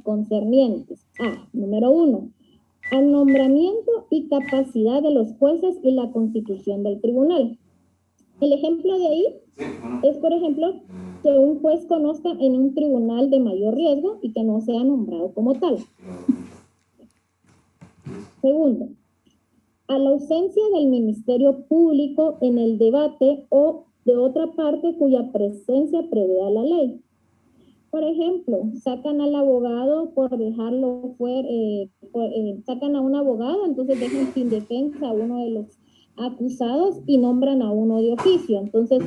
concernientes a, número 1, al nombramiento y capacidad de los jueces y la constitución del tribunal. El ejemplo de ahí es, por ejemplo, que un juez conozca en un tribunal de mayor riesgo y que no sea nombrado como tal. Segundo, a la ausencia del Ministerio Público en el debate o de otra parte cuya presencia prevea la ley. Por ejemplo, sacan al abogado por dejarlo fuera, sacan a un abogado, entonces dejan sin defensa a uno de los acusados y nombran a uno de oficio. Entonces,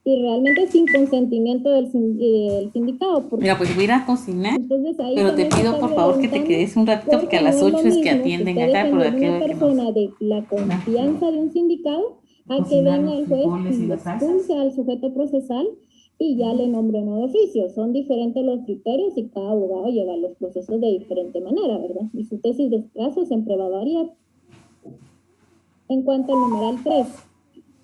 y realmente sin consentimiento del sindicato. Mira, pues voy a ir a cocinar, Entonces ahí pero te también se pido está por favor que te violentando, quedes un ratito porque porque a no las es lo 8 es que mismo que atienden esté acá, por defendiendo aquí una veo que nos persona de la confianza de un sindicato a que cocinar venga los el juez frijoles y y las salsas. expulse al sujeto procesal y ya le nombre uno de oficio. Son diferentes los criterios y cada abogado lleva los procesos de diferente manera, ¿verdad? Y su tesis de caso siempre va a variar. En cuanto al numeral 3,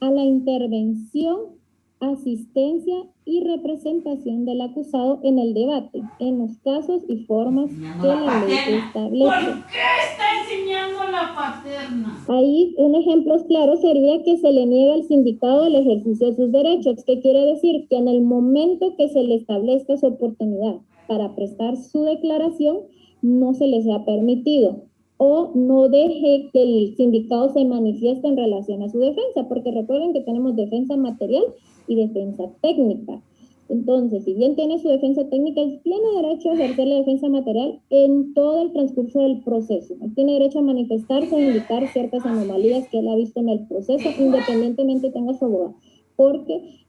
a la intervención, asistencia y representación del acusado en el debate, en los casos y formas que la ley establece. ¿Por qué está enseñando la paterna? Ahí un ejemplo claro sería que se le niega al sindicado el ejercicio de sus derechos. ¿Qué quiere decir? Que en el momento que se le establezca su oportunidad para prestar su declaración, no se les ha permitido o no deje que el sindicado se manifieste en relación a su defensa, porque recuerden que tenemos defensa material y defensa técnica. Entonces, si bien tiene su defensa técnica, él tiene derecho a ejercer la defensa material en todo el transcurso del proceso. Él tiene derecho a manifestarse e indicar ciertas anomalías que él ha visto en el proceso, independientemente tenga su abogado, porque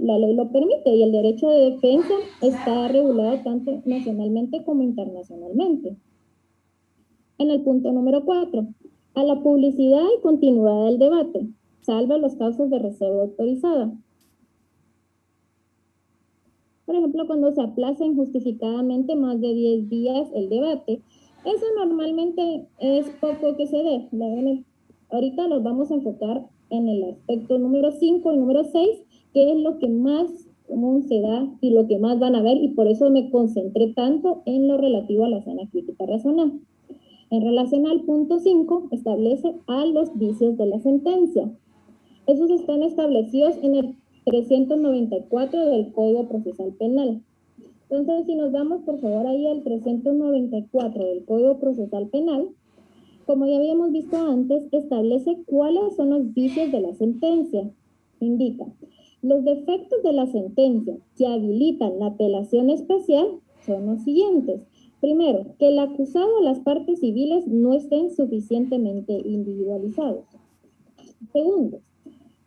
la ley lo permite y el derecho de defensa está regulado tanto nacionalmente como internacionalmente. En el punto número 4, a la publicidad y continuidad del debate, salvo los casos de reserva autorizada. Por ejemplo, cuando se aplaza injustificadamente más de 10 días el debate, eso normalmente es poco que se dé. Ahorita nos vamos a enfocar en el aspecto número 5 y número 6, que es lo que más común se da y lo que más van a ver, y por eso me concentré tanto en lo relativo a la sana crítica razonada. En relación al punto 5, establece a los vicios de la sentencia. Esos están establecidos en el 394 del Código Procesal Penal. Entonces, si nos vamos por favor ahí al 394 del Código Procesal Penal, como ya habíamos visto antes, establece cuáles son los vicios de la sentencia. Indica, los defectos de la sentencia que habilitan la apelación especial son los siguientes. Primero, que el acusado o las partes civiles no estén suficientemente individualizados. Segundo,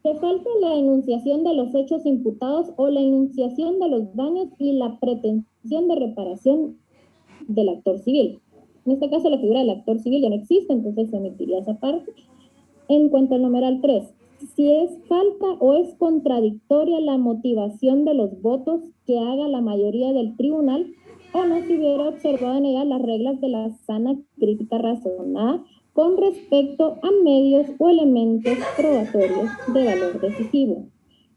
que falte la enunciación de los hechos imputados o la enunciación de los daños y la pretensión de reparación del actor civil. En este caso, la figura del actor civil ya no existe, entonces se omitiría esa parte. En cuanto al numeral 3, si es falta o es contradictoria la motivación de los votos que haga la mayoría del tribunal o no se hubiera observado en ella las reglas de la sana crítica razonada con respecto a medios o elementos probatorios de valor decisivo.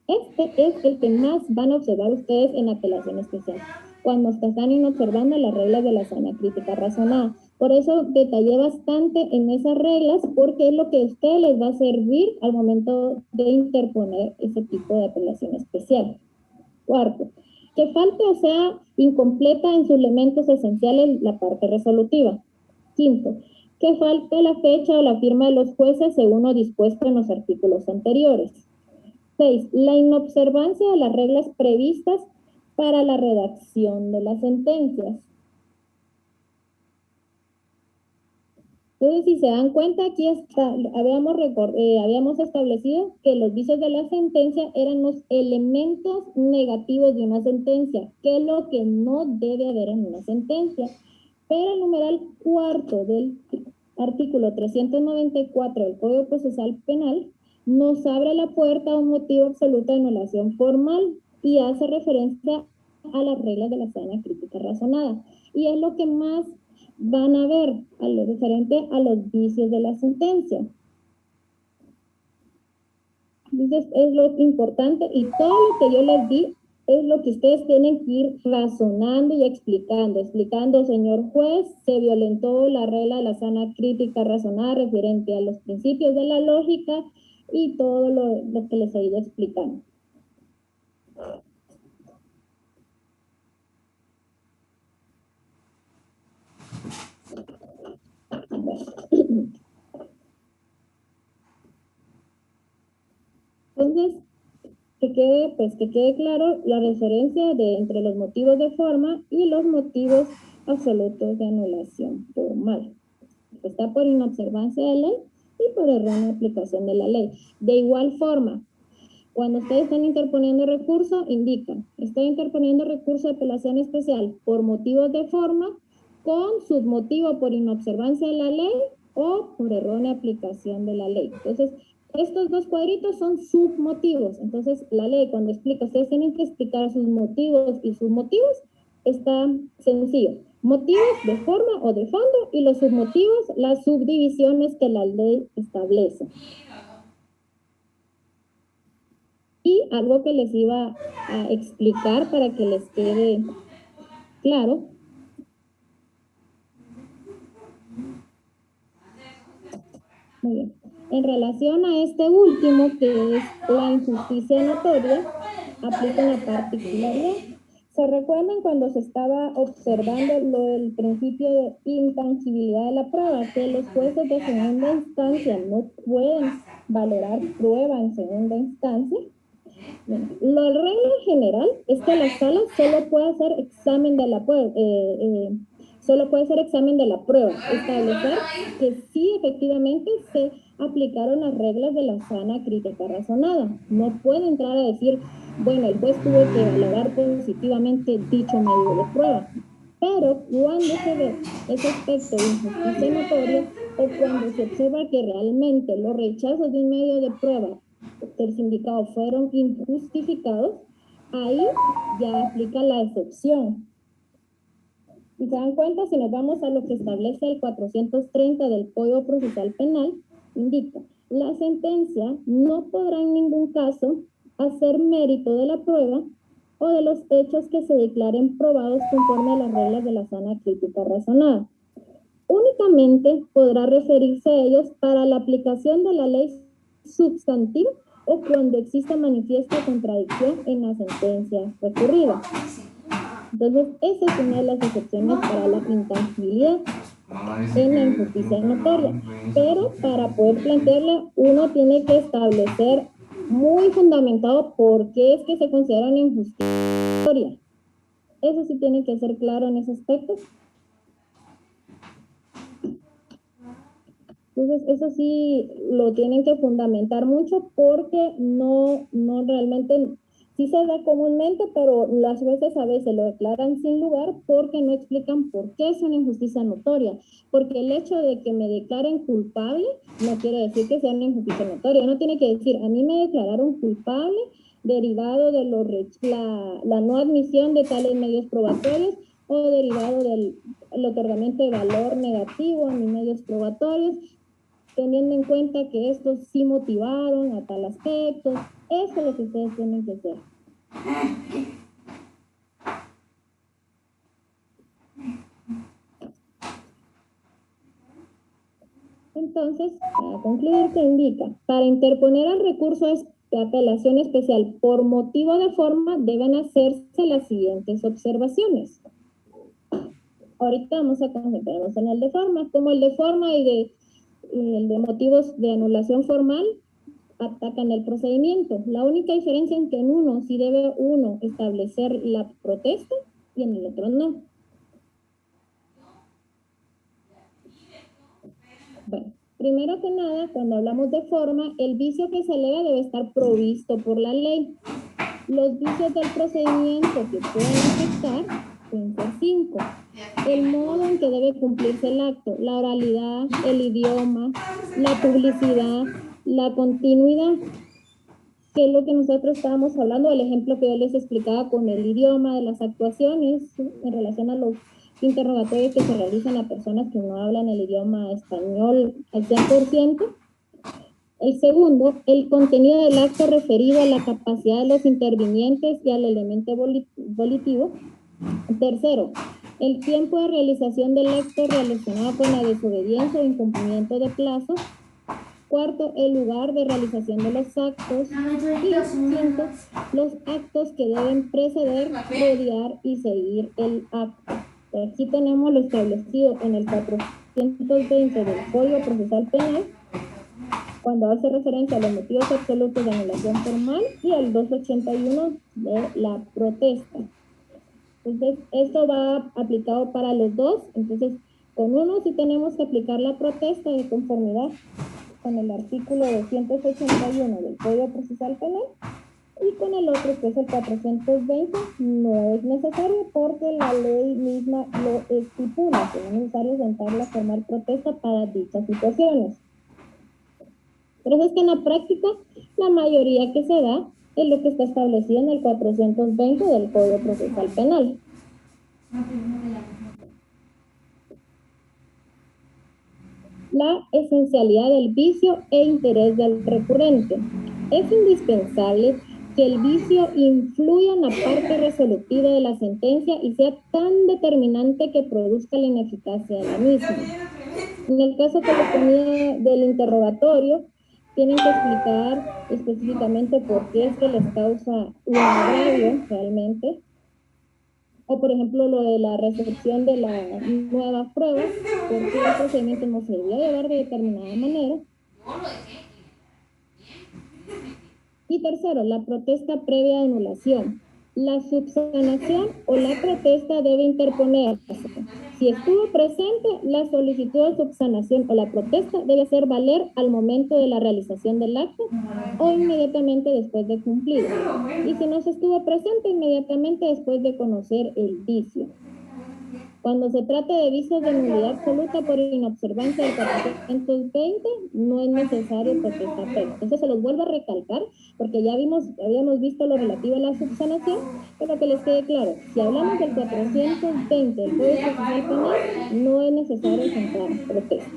Este es el que más van a observar ustedes en apelación especial, cuando están observando las reglas de la sana crítica razonada. Por eso detallé bastante en esas reglas, porque es lo que a ustedes les va a servir al momento de interponer ese tipo de apelación especial. Cuarto, que falte o sea incompleta en sus elementos esenciales la parte resolutiva. Quinto, que falte la fecha o la firma de los jueces según lo dispuesto en los artículos anteriores. 6. La inobservancia de las reglas previstas para la redacción de las sentencias. Entonces, si se dan cuenta, aquí habíamos establecido que los vicios de la sentencia eran los elementos negativos de una sentencia, que es lo que no debe haber en una sentencia. Pero el numeral 4 del artículo 394 del Código Procesal Penal nos abre la puerta a un motivo absoluto de anulación formal y hace referencia a las reglas de la sana crítica razonada. Y es lo que más van a ver a lo referente a los vicios de la sentencia. Entonces es lo importante, y todo lo que yo les di es lo que ustedes tienen que ir razonando y explicando, señor juez, se violentó la regla de la sana crítica razonada referente a los principios de la lógica y todo lo que les he ido explicando. Entonces, que quede claro la diferencia entre los motivos de forma y los motivos absolutos de anulación formal. Está por inobservancia de ley y por errónea aplicación de la ley. De igual forma, cuando ustedes están interponiendo recurso, indican, estoy interponiendo recurso de apelación especial por motivos de forma, con submotivo por inobservancia de la ley o por errónea aplicación de la ley. Entonces, estos dos cuadritos son submotivos. Entonces, la ley cuando explica, ustedes tienen que explicar sus motivos y submotivos, está sencillo. Motivos de forma o de fondo y los submotivos, las subdivisiones que la ley establece. Y algo que les iba a explicar para que les quede claro. Muy bien. En relación a este último, que es la injusticia notoria, aplica una particularidad. ¿Se recuerdan cuando se estaba observando el principio de intangibilidad de la prueba? Que los jueces de segunda instancia no pueden valorar prueba en segunda instancia. Bueno, la regla general es que la sala solo puede hacer examen de la prueba. Solo puede ser examen de la prueba, establecer que sí efectivamente se aplicaron las reglas de la sana crítica razonada. No puede entrar a decir, bueno, el juez tuvo que valorar positivamente dicho medio de prueba. Pero cuando se ve ese aspecto de injusticia notoria o cuando se observa que realmente los rechazos de un medio de prueba del sindicado fueron injustificados, ahí ya aplica la excepción. Si se dan cuenta, si nos vamos a lo que establece el 430 del Código Procesal Penal, indica, la sentencia no podrá en ningún caso hacer mérito de la prueba o de los hechos que se declaren probados conforme a las reglas de la sana crítica razonada. Únicamente podrá referirse a ellos para la aplicación de la ley sustantiva o cuando exista manifiesta contradicción en la sentencia recurrida. Entonces, esa es una de las excepciones para la intangibilidad en la injusticia notoria. Pero para poder plantearla, uno tiene que establecer muy fundamentado por qué es que se considera una injusticia notoria. Eso sí tiene que ser claro en ese aspecto. Entonces, eso sí lo tienen que fundamentar mucho porque no realmente, sí se da comúnmente, pero las jueces a veces lo declaran sin lugar porque no explican por qué es una injusticia notoria. Porque el hecho de que me declaren culpable no quiere decir que sea una injusticia notoria. Uno tiene que decir, a mí me declararon culpable derivado de la no admisión de tales medios probatorios o derivado del otorgamiento de valor negativo a mis medios probatorios, teniendo en cuenta que estos sí motivaron a tal aspecto. Eso es lo que ustedes tienen que hacer. Entonces, para concluir, se indica, para interponer el recurso de apelación especial por motivo de forma, deben hacerse las siguientes observaciones. Ahorita vamos a concentrarnos en el de forma. Como el de forma y el de motivos de anulación formal atacan el procedimiento. La única diferencia es que en uno sí debe uno establecer la protesta y en el otro no. Bueno, primero que nada, cuando hablamos de forma, el vicio que se alega debe estar provisto por la ley. Los vicios del procedimiento que pueden afectar pueden ser 5. El modo en que debe cumplirse el acto, la oralidad, el idioma, la publicidad, la continuidad, que es lo que nosotros estábamos hablando, el ejemplo que yo les explicaba con el idioma de las actuaciones en relación a los interrogatorios que se realizan a personas que no hablan el idioma español al 100%. El segundo, el contenido del acto referido a la capacidad de los intervinientes y al elemento volitivo. Tercero, el tiempo de realización del acto relacionado con la desobediencia o incumplimiento de plazo. Cuarto, el lugar de realización de los actos. Y quinto, los actos que deben preceder, rodear y seguir el acto. Aquí tenemos lo establecido en el 420 del Código Procesal Penal, cuando hace referencia a los motivos absolutos de anulación formal, y el 281 de la protesta. Entonces, esto va aplicado para los dos. Entonces, con uno sí tenemos que aplicar la protesta de conformidad con el artículo 281 del Código Procesal Penal, y con el otro, que es el 420, no es necesario porque la ley misma lo estipula, que no es necesario sentarla a formar protesta para dichas situaciones. Por eso es que en la práctica la mayoría que se da es lo que está establecido en el 420 del Código Procesal Penal. La esencialidad del vicio e interés del recurrente. Es indispensable que el vicio influya en la parte resolutiva de la sentencia y sea tan determinante que produzca la ineficacia de la misma. En el caso que les ponía del interrogatorio, tienen que explicar específicamente por qué es que les causa un agravio realmente. O, por ejemplo, lo de la recepción de las nuevas pruebas, porque el procedimiento no se debió llevar de determinada manera. Y tercero, la protesta previa de anulación. La subsanación o la protesta debe interponerse. Si estuvo presente, la solicitud de subsanación o la protesta debe hacer valer al momento de la realización del acto o inmediatamente después de cumplido. Y si no se estuvo presente, inmediatamente después de conocer el vicio. Cuando se trata de vicios de nulidad absoluta por inobservancia del 420, no es necesario protesta previa. Entonces se los vuelvo a recalcar, porque ya habíamos visto lo relativo a la subsanación, pero que les quede claro, si hablamos del 420 del Código Procesal Penal, no es necesario sentar protesta.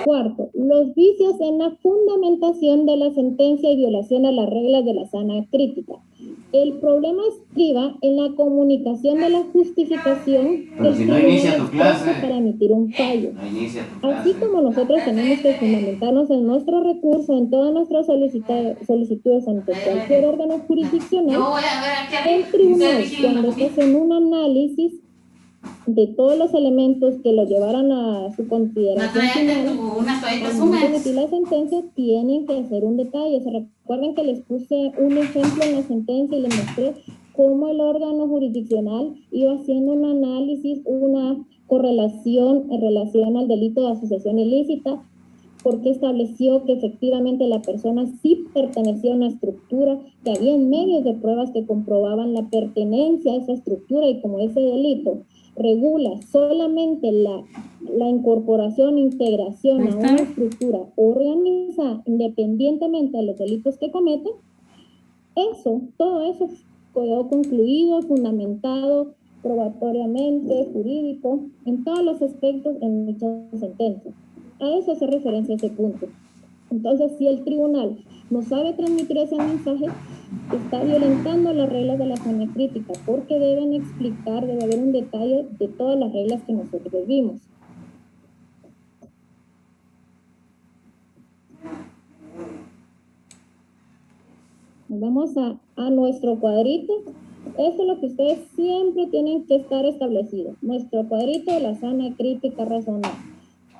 Cuarto, los vicios en la fundamentación de la sentencia y violación a las reglas de la sana crítica. El problema estriba en la comunicación de la justificación que el tribunal expresa para emitir un fallo. Así como nosotros tenemos que fundamentarnos en nuestro recurso, en todas nuestras solicitudes ante cualquier órgano jurisdiccional, el tribunal, cuando está haciendo un análisis de todos los elementos que lo llevaran a su consideración final, al momento de emitir la sentencia, tienen que hacer un detalle. ¿Se recuerdan que les puse un ejemplo en la sentencia y les mostré cómo el órgano jurisdiccional iba haciendo un análisis, una correlación en relación al delito de asociación ilícita, porque estableció que efectivamente la persona sí pertenecía a una estructura, que había medios de pruebas que comprobaban la pertenencia a esa estructura, y como ese delito regula solamente la incorporación, integración a una estructura organizada independientemente de los delitos que cometen, todo eso quedó concluido, fundamentado probatoriamente, jurídico, en todos los aspectos en dicha sentencia. A eso hace referencia ese punto. Entonces, si el tribunal no sabe transmitir ese mensaje, está violentando las reglas de la sana crítica, porque deben explicar, debe haber un detalle de todas las reglas que nosotros vimos. Nos vamos a nuestro cuadrito. Eso es lo que ustedes siempre tienen que estar establecido. Nuestro cuadrito de la sana crítica razonable.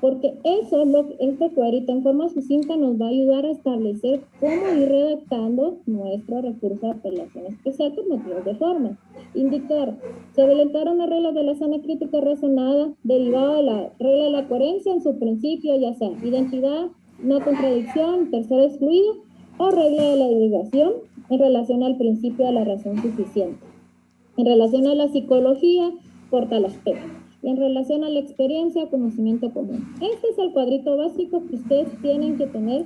Porque eso es este cuadrito en forma sucinta nos va a ayudar a establecer cómo ir redactando nuestro recurso de apelación especial por motivos de forma. Indicar, se violentaron las reglas de la sana crítica razonada derivada de la regla de la coherencia en su principio, ya sea identidad, no contradicción, tercero excluido, o regla de la derivación en relación al principio de la razón suficiente. En relación a la psicología, por tal aspecto. Y en relación a la experiencia, conocimiento común. Este es el cuadrito básico que ustedes tienen que tener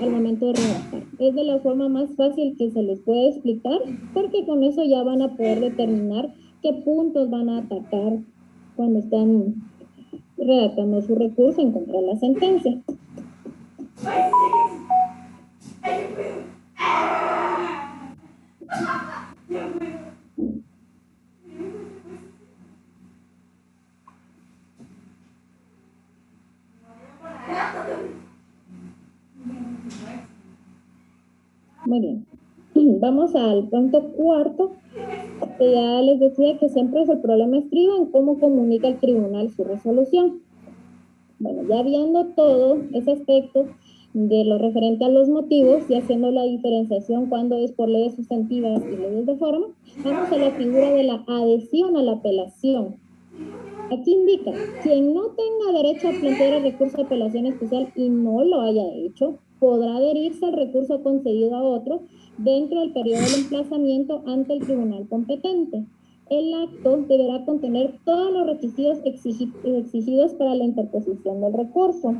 al momento de redactar. Es de la forma más fácil que se les puede explicar, porque con eso ya van a poder determinar qué puntos van a atacar cuando están redactando su recurso en contra de la sentencia. Muy bien. Vamos al punto cuarto, que ya les decía que siempre es el problema estriba en cómo comunica el tribunal su resolución. Bueno, ya viendo todo ese aspecto de lo referente a los motivos y haciendo la diferenciación cuando es por leyes sustantivas y leyes de forma, vamos a la figura de la adhesión a la apelación. Aquí indica, quien no tenga derecho a plantear el recurso de apelación especial y no lo haya hecho, podrá adherirse al recurso concedido a otro dentro del periodo del emplazamiento ante el tribunal competente. El acto deberá contener todos los requisitos exigidos para la interposición del recurso.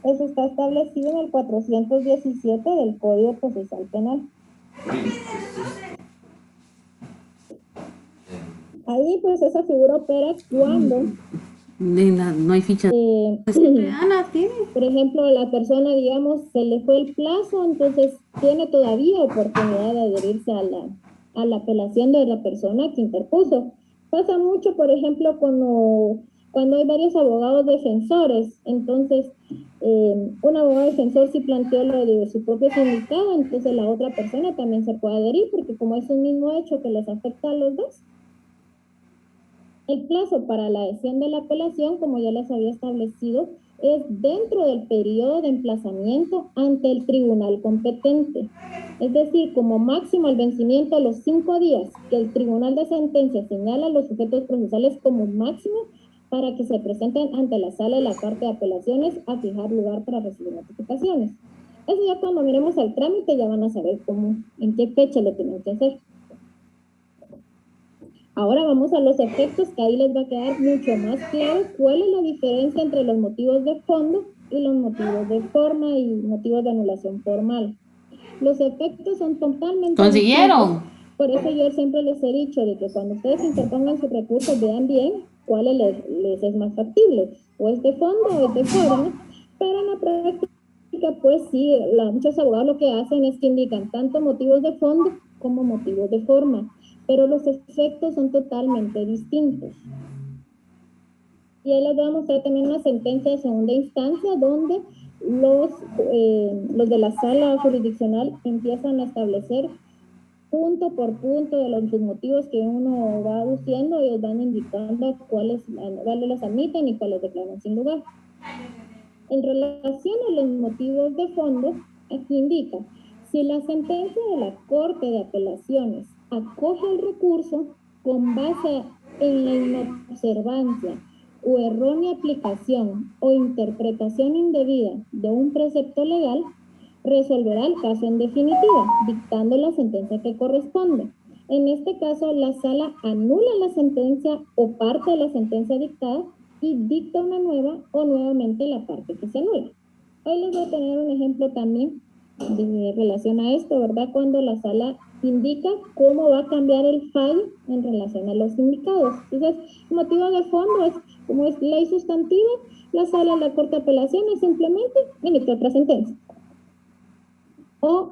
Eso está establecido en el 417 del Código Procesal Penal. Ahí pues esa figura opera cuando no hay ficha. Por ejemplo, la persona, digamos, se le fue el plazo, entonces tiene todavía oportunidad de adherirse a la apelación de la persona que interpuso. Pasa mucho, por ejemplo, cuando hay varios abogados defensores, entonces un abogado defensor sí planteó lo de su propio sindicado, entonces la otra persona también se puede adherir, porque como es un mismo hecho que les afecta a los dos. El plazo para la adhesión de la apelación, como ya les había establecido, es dentro del periodo de emplazamiento ante el tribunal competente. Es decir, como máximo el vencimiento de los 5 días que el tribunal de sentencia señala a los sujetos procesales como máximo para que se presenten ante la sala de la Corte de Apelaciones a fijar lugar para recibir notificaciones. Eso ya cuando miremos al trámite ya van a saber en qué fecha lo tienen que hacer. Ahora vamos a los efectos, que ahí les va a quedar mucho más claro cuál es la diferencia entre los motivos de fondo y los motivos de forma y motivos de anulación formal. Los efectos son totalmente ¿Consiguieron? distintos. Por eso yo siempre les he dicho de que cuando ustedes interpongan sus recursos vean bien cuál les es más factible, o es de fondo o es de forma, pero en la práctica pues sí, muchos abogados lo que hacen es que indican tanto motivos de fondo como motivos de forma, pero los efectos son totalmente distintos. Y ahí les voy a mostrar también una sentencia de segunda instancia donde los de la sala jurisdiccional empiezan a establecer punto por punto de los motivos que uno va aduciendo, ellos van indicando cuáles los admiten y cuáles declaran sin lugar. En relación a los motivos de fondo, aquí indica, si la sentencia de la Corte de Apelaciones acoge el recurso con base en la inobservancia o errónea aplicación o interpretación indebida de un precepto legal, resolverá el caso en definitiva, dictando la sentencia que corresponde. En este caso, la sala anula la sentencia o parte de la sentencia dictada y dicta una nueva o nuevamente la parte que se anula. Hoy les voy a tener un ejemplo también de relación a esto, ¿verdad? Cuando la sala indica cómo va a cambiar el fallo en relación a los sindicados. Entonces, el motivo de fondo es, como es ley sustantiva, la sala de la Corte de Apelaciones simplemente emite otra sentencia. O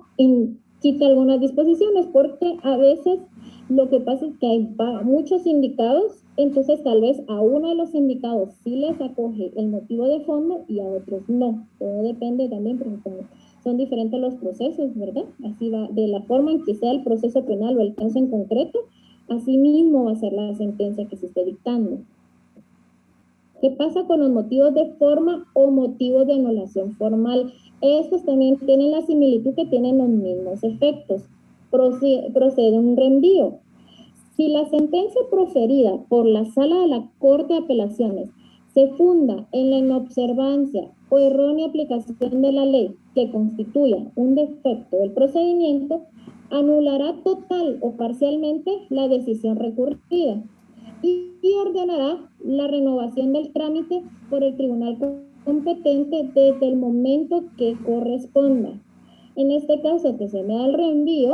quita algunas disposiciones, porque a veces lo que pasa es que hay muchos sindicados, entonces tal vez a uno de los sindicados sí les acoge el motivo de fondo y a otros no. Todo depende también, porque son diferentes los procesos, ¿verdad? Así va, de la forma en que sea el proceso penal o el caso en concreto, así mismo va a ser la sentencia que se esté dictando. ¿Qué pasa con los motivos de forma o motivos de anulación formal? Estos también tienen la similitud que tienen los mismos efectos. Procede un reenvío. Si la sentencia proferida por la Sala de la Corte de Apelaciones se funda en la inobservancia o errónea aplicación de la ley que constituya un defecto del procedimiento, anulará total o parcialmente la decisión recurrida y ordenará la renovación del trámite por el tribunal competente desde el momento que corresponda. En este caso que se me da el reenvío,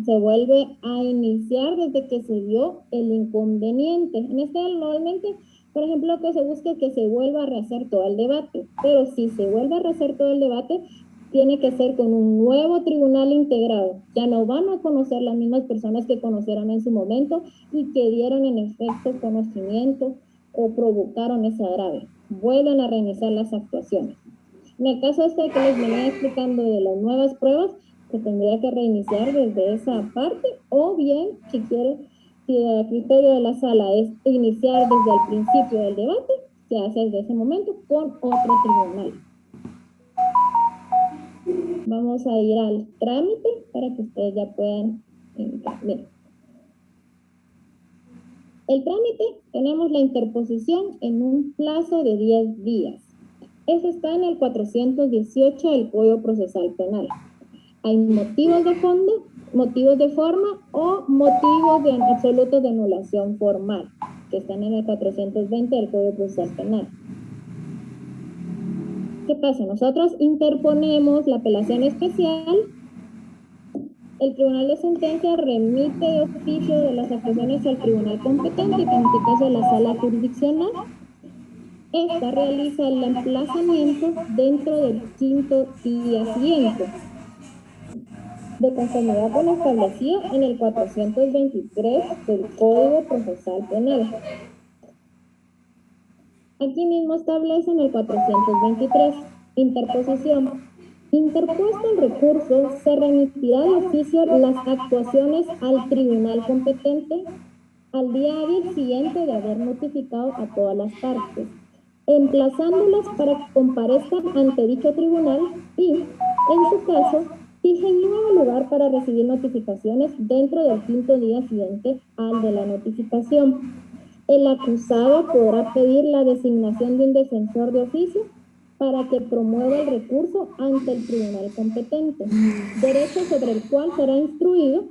se vuelve a iniciar desde que se dio el inconveniente. En este normalmente, por ejemplo, que se busca que se vuelva a rehacer todo el debate, pero si se vuelve a rehacer todo el debate, tiene que ser con un nuevo tribunal integrado. Ya no van a conocer las mismas personas que conocieron en su momento y que dieron en efecto conocimiento o provocaron ese agravio. Vuelven a reiniciar las actuaciones. En el caso este que les venía explicando de las nuevas pruebas, se tendría que reiniciar desde esa parte, o bien, si quiere, si el criterio de la sala es iniciar desde el principio del debate, se hace desde ese momento con otro tribunal. Vamos a ir al trámite para que ustedes ya puedan entrar. Bien. El trámite, tenemos la interposición en un plazo de 10 días. Eso está en el 418 del Código Procesal Penal. Hay motivos de fondo, motivos de forma o motivos de absolutos de anulación formal, que están en el 420 del Código Procesal Penal. ¿Qué pasa? Nosotros interponemos la apelación especial, el Tribunal de Sentencia remite de oficio de las actuaciones al tribunal competente, que en este caso es la sala jurisdiccional. Esta realiza el emplazamiento dentro del 5º día siguiente, de conformidad con lo establecido en el 423 del Código Procesal Penal. Aquí mismo establece en el 423, interposición. Interpuesto el recurso, se remitirá de oficio las actuaciones al tribunal competente al día hábil siguiente de haber notificado a todas las partes, emplazándolas para que comparezcan ante dicho tribunal y, en su caso, fijen nuevo lugar para recibir notificaciones dentro del 5º día siguiente al de la notificación. El acusado podrá pedir la designación de un defensor de oficio para que promueva el recurso ante el tribunal competente, derecho sobre el cual será instruido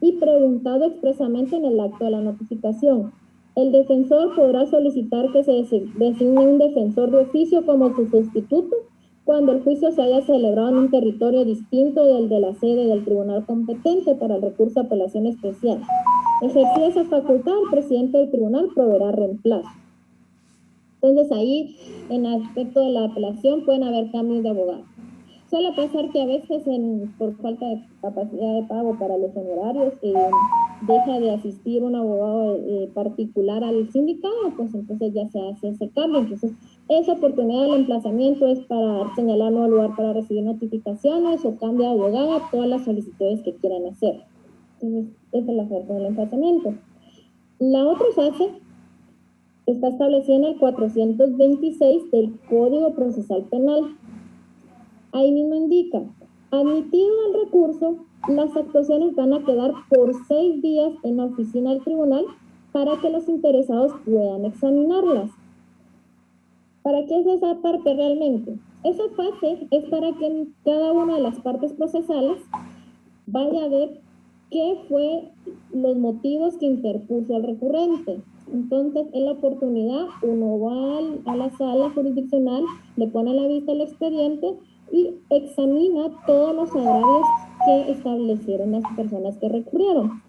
y preguntado expresamente en el acto de la notificación. El defensor podrá solicitar que se designe un defensor de oficio como su sustituto cuando el juicio se haya celebrado en un territorio distinto del de la sede del tribunal competente para el recurso de apelación especial. Ejercida esa facultad, el presidente del tribunal proveerá reemplazo. Entonces ahí, en aspecto de la apelación, pueden haber cambios de abogado. Suele pasar que a veces por falta de capacidad de pago para los honorarios deja de asistir un abogado particular al sindicato, pues entonces ya se hace ese cambio. Entonces esa oportunidad del emplazamiento es para señalar nuevo lugar para recibir notificaciones o cambio de abogado, todas las solicitudes que quieran hacer. Entonces esa es la forma del emplazamiento. La otra fase está establecida en el 426 del Código Procesal Penal. Ahí mismo indica, admitido el recurso, las actuaciones van a quedar por 6 días en la oficina del tribunal para que los interesados puedan examinarlas. ¿Para qué es esa parte realmente? Esa fase es para que cada una de las partes procesales vaya a ver qué fue los motivos que interpuso el recurrente. Entonces, en la oportunidad, uno va a la sala jurisdiccional, le pone a la vista el expediente y examina todos los agravios que establecieron las personas que recurrieron,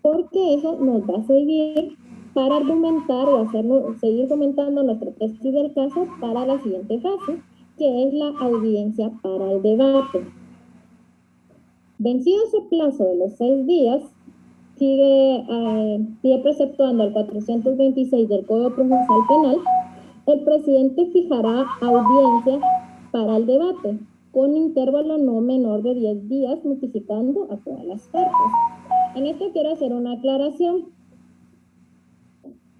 porque eso nos va a servir para argumentar o seguir comentando nuestro tesis del caso para la siguiente fase, que es la audiencia para el debate. Vencido ese plazo de los 6 días, sigue preceptuando al 426 del Código Procesal Penal, el presidente fijará audiencia para el debate, con intervalo no menor de 10 días, notificando a todas las partes. En esto quiero hacer una aclaración.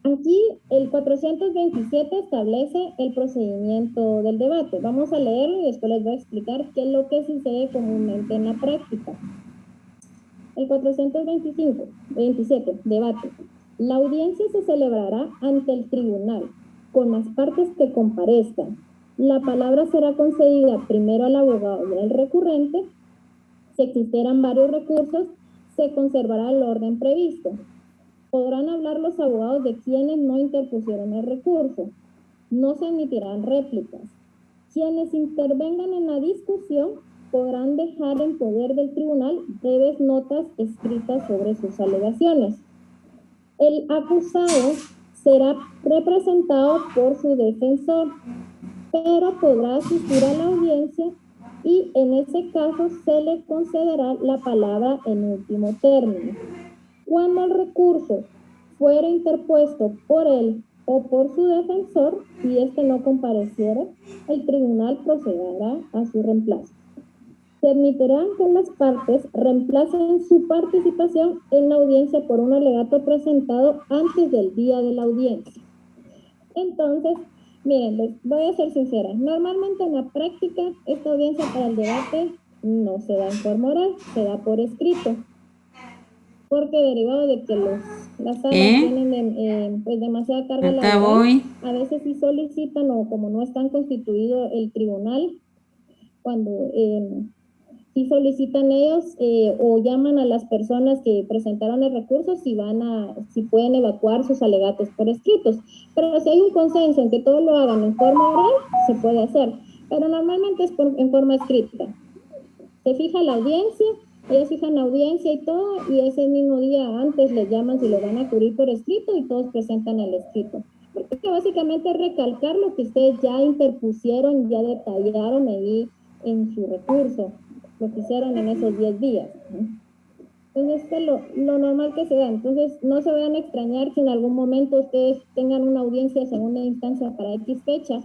Aquí el 427 establece el procedimiento del debate. Vamos a leerlo y después les voy a explicar qué es lo que sucede comúnmente en la práctica. El 427, debate. La audiencia se celebrará ante el tribunal, con las partes que comparezcan. La palabra será concedida primero al abogado y al recurrente. Si existieran varios recursos, se conservará el orden previsto. Podrán hablar los abogados de quienes no interpusieron el recurso. No se emitirán réplicas. Quienes intervengan en la discusión podrán dejar en poder del tribunal breves notas escritas sobre sus alegaciones. El acusado será representado por su defensor, pero podrá asistir a la audiencia y en ese caso se le concederá la palabra en último término. Cuando el recurso fuera interpuesto por él o por su defensor y éste no compareciera, el tribunal procederá a su reemplazo. Permitirán que las partes reemplacen su participación en la audiencia por un alegato presentado antes del día de la audiencia. Entonces, miren, les voy a ser sincera. Normalmente en la práctica, esta audiencia para el debate no se da en forma oral, se da por escrito. Porque derivado de que las salas tienen pues demasiada carga laboral, a veces sí solicitan o como no están constituido el tribunal, cuando sí solicitan ellos o llaman a las personas que presentaron el recurso si pueden evacuar sus alegatos por escritos. Pero si hay un consenso en que todos lo hagan en forma oral, se puede hacer. Pero normalmente es en forma escrita. Se fija la audiencia, ellos fijan la audiencia y todo, y ese mismo día antes les llaman si lo van a cubrir por escrito y todos presentan el escrito. Porque básicamente es recalcar lo que ustedes ya interpusieron, ya detallaron ahí en su recurso, lo que hicieron en esos 10 días. Entonces, esto es lo normal que se da. Entonces, no se vayan a extrañar si en algún momento ustedes tengan una audiencia de segunda instancia para X fecha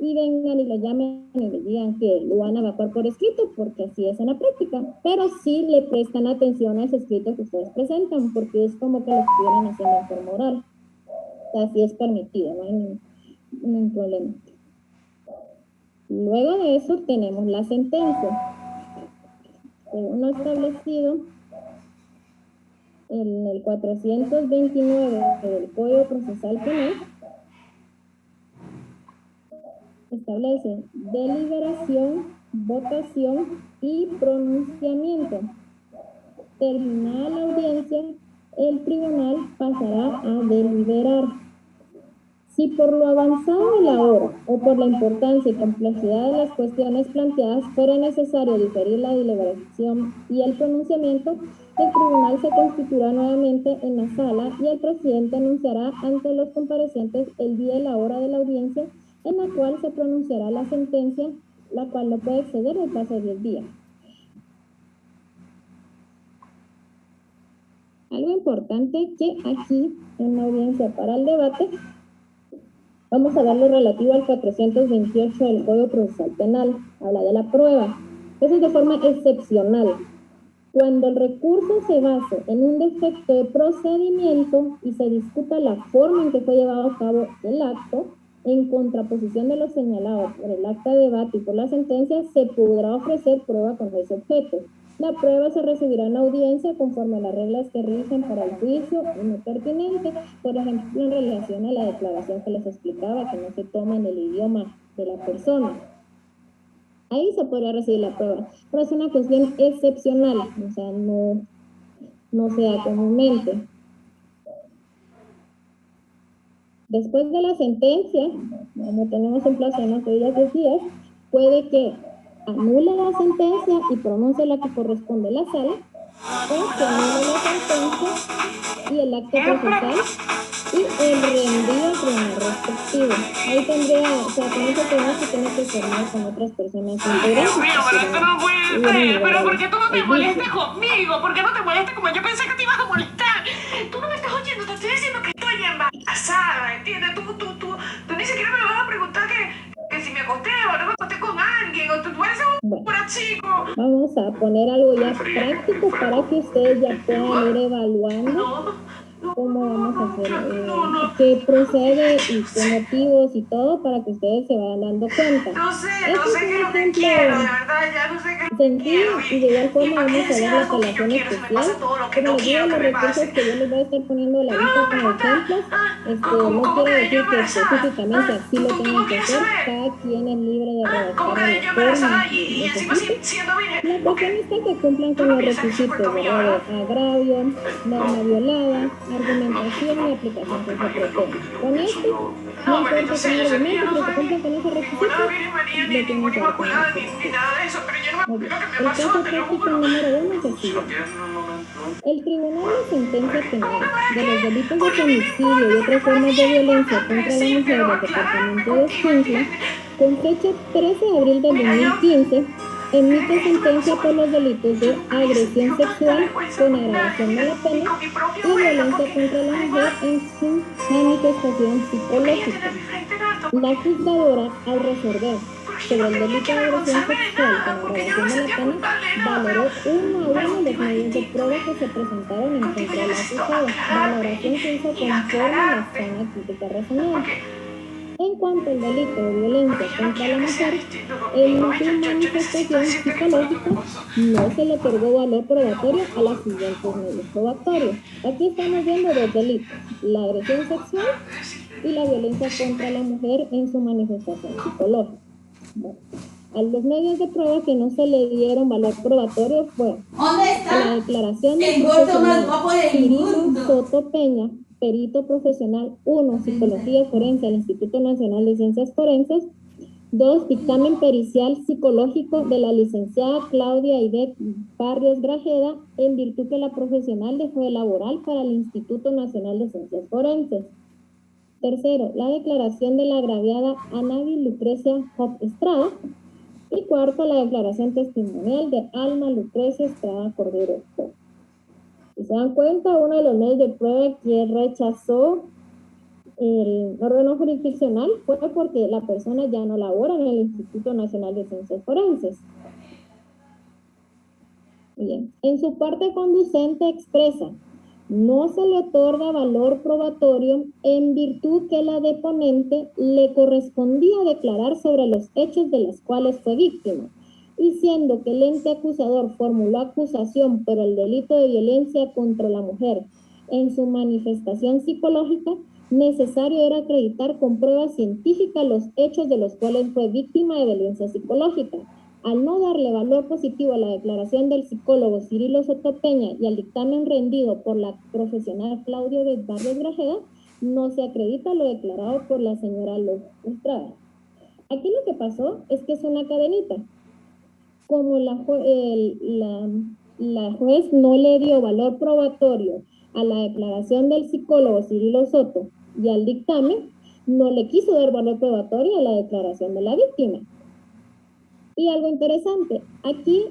y vengan y lo llamen y les digan que lo van a evacuar por escrito, porque así es en la práctica. Pero sí le prestan atención a ese escrito que ustedes presentan, porque es como que lo estuvieran haciendo en forma oral. Así es permitido, no hay ningún problema. Luego de eso tenemos la sentencia. Según lo establecido en el 429 del Código Procesal Penal, establece deliberación, votación y pronunciamiento. Terminada la audiencia, el tribunal pasará a deliberar. Si por lo avanzado de la hora o por la importancia y complejidad de las cuestiones planteadas fuera necesario diferir la deliberación y el pronunciamiento, el tribunal se constituirá nuevamente en la sala y el presidente anunciará ante los comparecientes el día y la hora de la audiencia en la cual se pronunciará la sentencia, la cual no puede exceder el plazo de 10 días. Algo importante que aquí en la audiencia para el debate vamos a dar lo relativo al 428 del Código Procesal Penal, habla de la prueba. Eso es de forma excepcional. Cuando el recurso se base en un defecto de procedimiento y se discuta la forma en que fue llevado a cabo el acto, en contraposición de lo señalado por el acta de debate y por la sentencia, se podrá ofrecer prueba con ese objeto. La prueba se recibirá en audiencia conforme a las reglas que rigen para el juicio y no pertinente, por ejemplo, en relación a la declaración que les explicaba, que no se toma en el idioma de la persona. Ahí se podría recibir la prueba, pero es una cuestión excepcional, o sea, no se da comúnmente. Después de la sentencia, como tenemos un plazo de no 10 días, puede que anule la sentencia y pronuncie la que corresponde a la sala, o se anule la sentencia y el acto procesal y el reenvío al tribunal respectivo. Ahí tendría, o sea, con eso tenemos que tener que formar con otras personas integrantes. Dios mío, pero esto no puede ser. Pero ¿por qué tú no te molestas conmigo? ¿Por qué no te molestas como yo pensé que te ibas a molestar? Tú no me estás oyendo, te estoy diciendo que estoy embarazada, ¿entiendes? Tú ni siquiera me vas a preguntar que si me acosté o no me acosté con alguien, o tú eres un chico. Vamos a poner algo ya práctico para que ustedes ya puedan ir evaluando cómo vamos a hacer, qué procede y qué motivos y todo, para que ustedes se vayan dando cuenta. No sé qué es lo que quiero, de verdad, ya no sé qué es lo que quiero. Y de igual forma vamos a ver la apelación especial. Como les digo, los recursos que yo les voy a estar poniendo en la lista como ejemplos, no quiere decir que específicamente así lo tengan que hacer, cada quien es libre de redactar la forma y necesite. La cuestión está que cumplan con los requisitos, ¿verdad? De agravio, norma violada, argumentación y aplicación que se pretende. Con esto, no importa que un argumento que se cumpla con ese requisito, lo tienen que reconocer. El caso práctico número 1 es el siguiente. El Tribunal de Sentencia Penal de los delitos de femicidio y otras formas de violencia contra la mujer del departamento de Escuintla, con fecha 13 de abril del 2015, emite sentencia por los delitos de agresión sexual con agravación de la pena y violencia contra la mujer en su manifestación psicológica. La juzgadora, al resolver sobre el delito de agresión sexual con agravación de la pena, valoró uno a uno los medios de prueba que se presentaron en contra del acusado, valoración que hizo conforme a la sana crítica razonable. En cuanto al delito de violencia contra la mujer, en su manifestación psicológica no se le otorgó valor probatorio a los siguientes medios probatorios. Aquí estamos viendo dos delitos: la agresión sexual y la violencia contra la mujer en su manifestación psicológica. Bueno, a los medios de prueba que no se le dieron valor probatorio fue la declaración del profesional Cirilo Soto Peña, perito profesional 1, Psicología Forense al Instituto Nacional de Ciencias Forenses; 2, dictamen pericial psicológico de la licenciada Claudia Ivette Barrios Grajeda, en virtud que la profesional dejó de laborar para el Instituto Nacional de Ciencias Forenses. Tercero, la declaración de la agraviada Anavi Lucrecia Hop Estrada. Y cuarto, la declaración testimonial de Alma Lucrecia Estrada Cordero. Si se dan cuenta, uno de los medios de prueba que rechazó el órgano jurisdiccional fue porque la persona ya no labora en el Instituto Nacional de Ciencias Forenses. Bien, en su parte conducente expresa: no se le otorga valor probatorio en virtud que la deponente le correspondía declarar sobre los hechos de los cuales fue víctima, y siendo que el ente acusador formuló acusación por el delito de violencia contra la mujer en su manifestación psicológica, necesario era acreditar con pruebas científicas los hechos de los cuales fue víctima de violencia psicológica. Al no darle valor positivo a la declaración del psicólogo Cirilo Soto Peña y al dictamen rendido por la profesional Claudia de Barrios Grajeda, no se acredita lo declarado por la señora Luz Estrada. Aquí lo que pasó es que es una cadenita. Como la juez no le dio valor probatorio a la declaración del psicólogo Cirilo Soto y al dictamen, no le quiso dar valor probatorio a la declaración de la víctima. Y algo interesante, aquí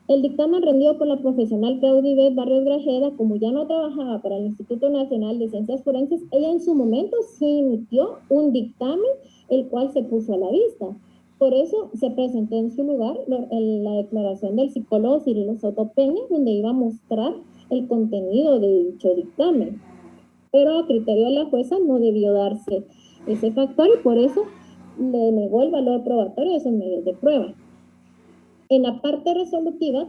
el dictamen rendido por la profesional Claudia Ivette Barrios Grajeda, como ya no trabajaba para el Instituto Nacional de Ciencias Forenses, ella en su momento sí emitió un dictamen el cual se puso a la vista. Por eso se presentó en su lugar la declaración del psicólogo Cirilo Soto Peña, donde iba a mostrar el contenido de dicho dictamen. Pero a criterio de la jueza no debió darse ese factor y por eso le negó el valor probatorio de esos medios de prueba. En la parte resolutiva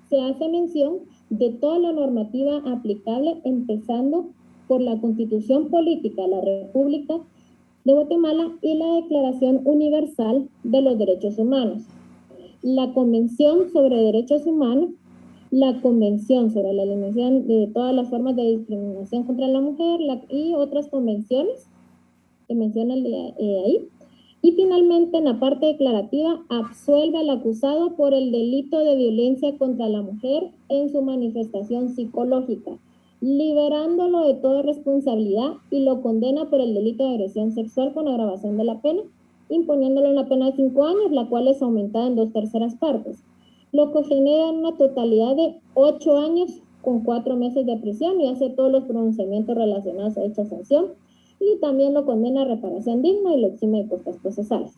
se hace mención de toda la normativa aplicable, empezando por la Constitución Política de la República de Guatemala y la Declaración Universal de los Derechos Humanos, la Convención sobre Derechos Humanos, la Convención sobre la Eliminación de todas las formas de discriminación contra la mujer y otras convenciones que mencionan ahí. Y finalmente, en la parte declarativa, absuelve al acusado por el delito de violencia contra la mujer en su manifestación psicológica, liberándolo de toda responsabilidad, y lo condena por el delito de agresión sexual con agravación de la pena, imponiéndole una pena de 5 años, la cual es aumentada en 2/3 partes, lo que genera una totalidad de 8 años con 4 meses de prisión y hace todos los pronunciamientos relacionados a esta sanción. Y también lo condena a reparación digna y lo exime de costas procesales.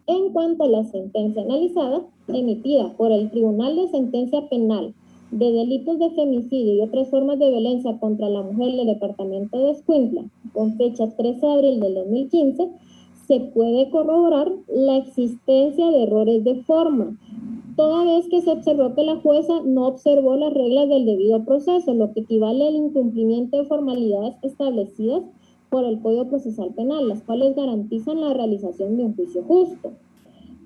En cuanto a la sentencia analizada, emitida por el Tribunal de Sentencia Penal de Delitos de Femicidio y otras formas de violencia contra la mujer del departamento de Escuintla, con fecha 13 de abril del 2015, se puede corroborar la existencia de errores de forma, toda vez que se observó que la jueza no observó las reglas del debido proceso, lo que equivale al incumplimiento de formalidades establecidas por el Código Procesal Penal, las cuales garantizan la realización de un juicio justo.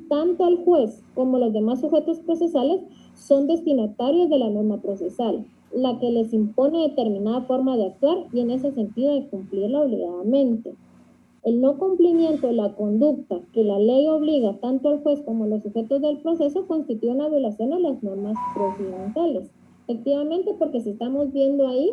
Tanto el juez como los demás sujetos procesales son destinatarios de la norma procesal. la que les impone determinada forma de actuar y en ese sentido de cumplirla obligadamente. El no cumplimiento de la conducta que la ley obliga tanto al juez como a los sujetos del proceso constituye una violación a las normas procedimentales. Efectivamente, porque si estamos viendo ahí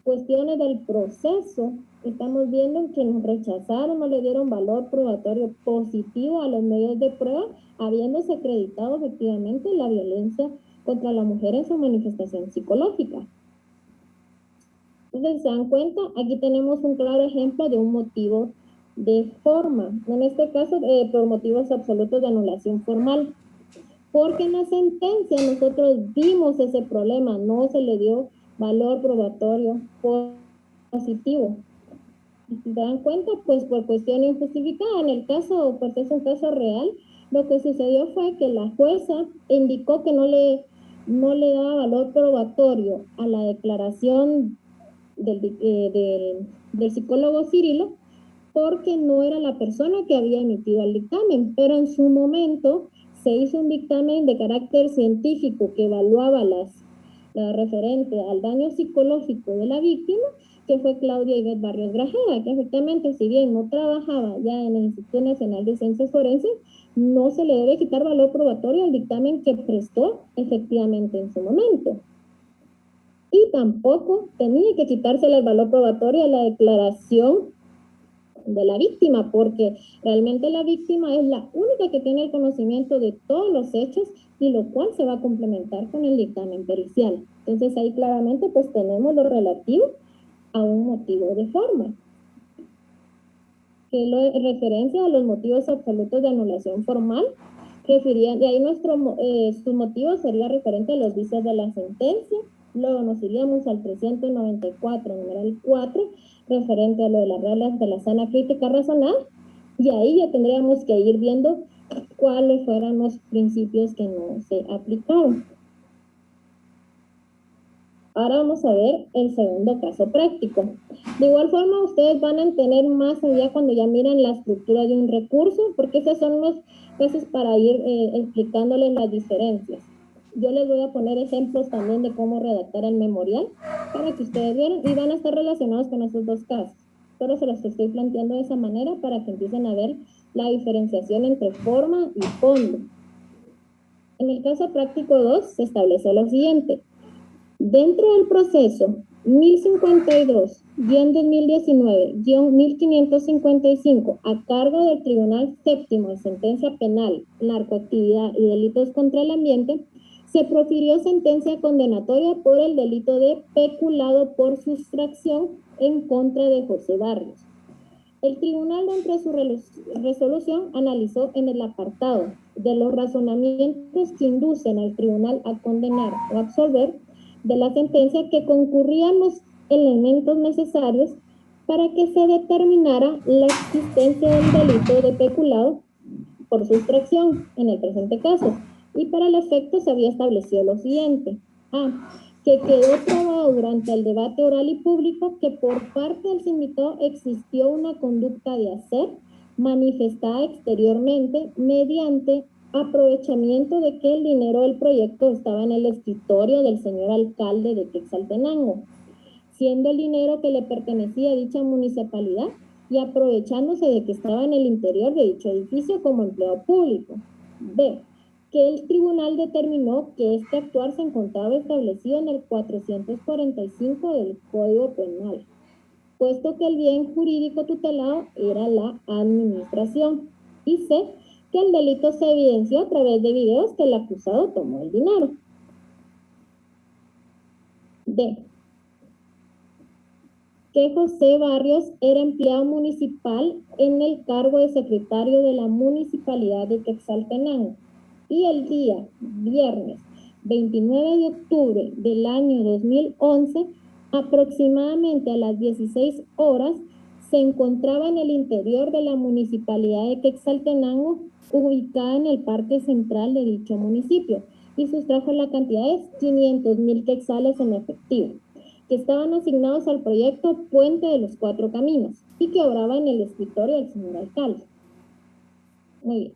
cuestiones del proceso, estamos viendo que nos rechazaron, no le dieron valor probatorio positivo a los medios de prueba, habiéndose acreditado efectivamente la violencia contra la mujer en su manifestación psicológica. Entonces, ¿se dan cuenta? Aquí tenemos un claro ejemplo de un motivo de forma, en este caso por motivos absolutos de anulación formal, porque en la sentencia nosotros vimos ese problema, no se le dio valor probatorio positivo. Si se dan cuenta, pues por cuestión injustificada, en el caso, pues es un caso real, lo que sucedió fue que la jueza indicó que no le daba valor probatorio a la declaración del psicólogo Cirilo, porque no era la persona que había emitido el dictamen, pero en su momento se hizo un dictamen de carácter científico que evaluaba la referente al daño psicológico de la víctima, que fue Claudia Ivette Barrios Grajeda, que efectivamente, si bien no trabajaba ya en el Instituto Nacional de Ciencias Forenses, no se le debe quitar valor probatorio al dictamen que prestó efectivamente en su momento. Y tampoco tenía que quitársele el valor probatorio a la declaración de la víctima, porque realmente la víctima es la única que tiene el conocimiento de todos los hechos y lo cual se va a complementar con el dictamen pericial. Entonces ahí claramente pues tenemos lo relativo a un motivo de forma, que lo referencia a los motivos absolutos de anulación formal, referían, de ahí su motivo sería referente a los vicios de la sentencia. Luego nos iríamos al 394, numeral 4, referente a lo de las reglas de la sana crítica razonada, y ahí ya tendríamos que ir viendo cuáles fueran los principios que no se aplicaron. Ahora vamos a ver el segundo caso práctico. De igual forma, ustedes van a entender más allá cuando ya miran la estructura de un recurso, porque esos son los casos para ir explicándoles las diferencias. Yo les voy a poner ejemplos también de cómo redactar el memorial para que ustedes vean y van a estar relacionados con esos dos casos. Pero se los estoy planteando de esa manera para que empiecen a ver la diferenciación entre forma y fondo. En el caso práctico 2 se establece lo siguiente. Dentro del proceso 1052-2019-1555 a cargo del Tribunal Séptimo de Sentencia Penal, Narcoactividad y Delitos contra el Ambiente, se profirió sentencia condenatoria por el delito de peculado por sustracción en contra de José Barrios. El tribunal, dentro de su resolución, analizó en el apartado de los razonamientos que inducen al tribunal a condenar o absolver de la sentencia que concurrían los elementos necesarios para que se determinara la existencia del delito de peculado por sustracción en el presente caso. Y para el efecto se había establecido lo siguiente. Que quedó probado durante el debate oral y público que por parte del sindicado existió una conducta de hacer manifestada exteriormente mediante aprovechamiento de que el dinero del proyecto estaba en el escritorio del señor alcalde de Quetzaltenango, siendo el dinero que le pertenecía a dicha municipalidad y aprovechándose de que estaba en el interior de dicho edificio como empleado público. B. Que el tribunal determinó que este actuar se encontraba establecido en el 445 del Código Penal, puesto que el bien jurídico tutelado era la administración. Y C. Que el delito se evidenció a través de videos que el acusado tomó el dinero. D. Que José Barrios era empleado municipal en el cargo de secretario de la municipalidad de Quetzaltenango y el día viernes 29 de octubre del año 2011, aproximadamente a las 16 horas, se encontraba en el interior de la municipalidad de Quetzaltenango, ubicada en el parque central de dicho municipio, y sustrajo la cantidad de 500,000 quetzales en efectivo, que estaban asignados al proyecto Puente de los Cuatro Caminos y que obraba en el escritorio del señor alcalde. Muy bien.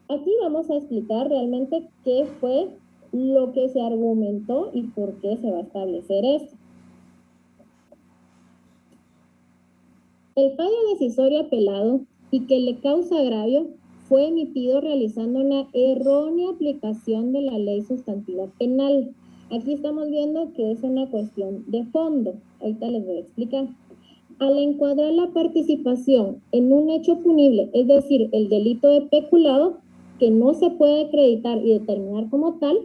Aquí vamos a explicar realmente qué fue lo que se argumentó y por qué se va a establecer esto. El fallo decisorio apelado y que le causa agravio fue emitido realizando una errónea aplicación de la ley sustantiva penal. Aquí estamos viendo que es una cuestión de fondo. Ahorita les voy a explicar. Al encuadrar la participación en un hecho punible, es decir, el delito de peculado, que no se puede acreditar y determinar como tal,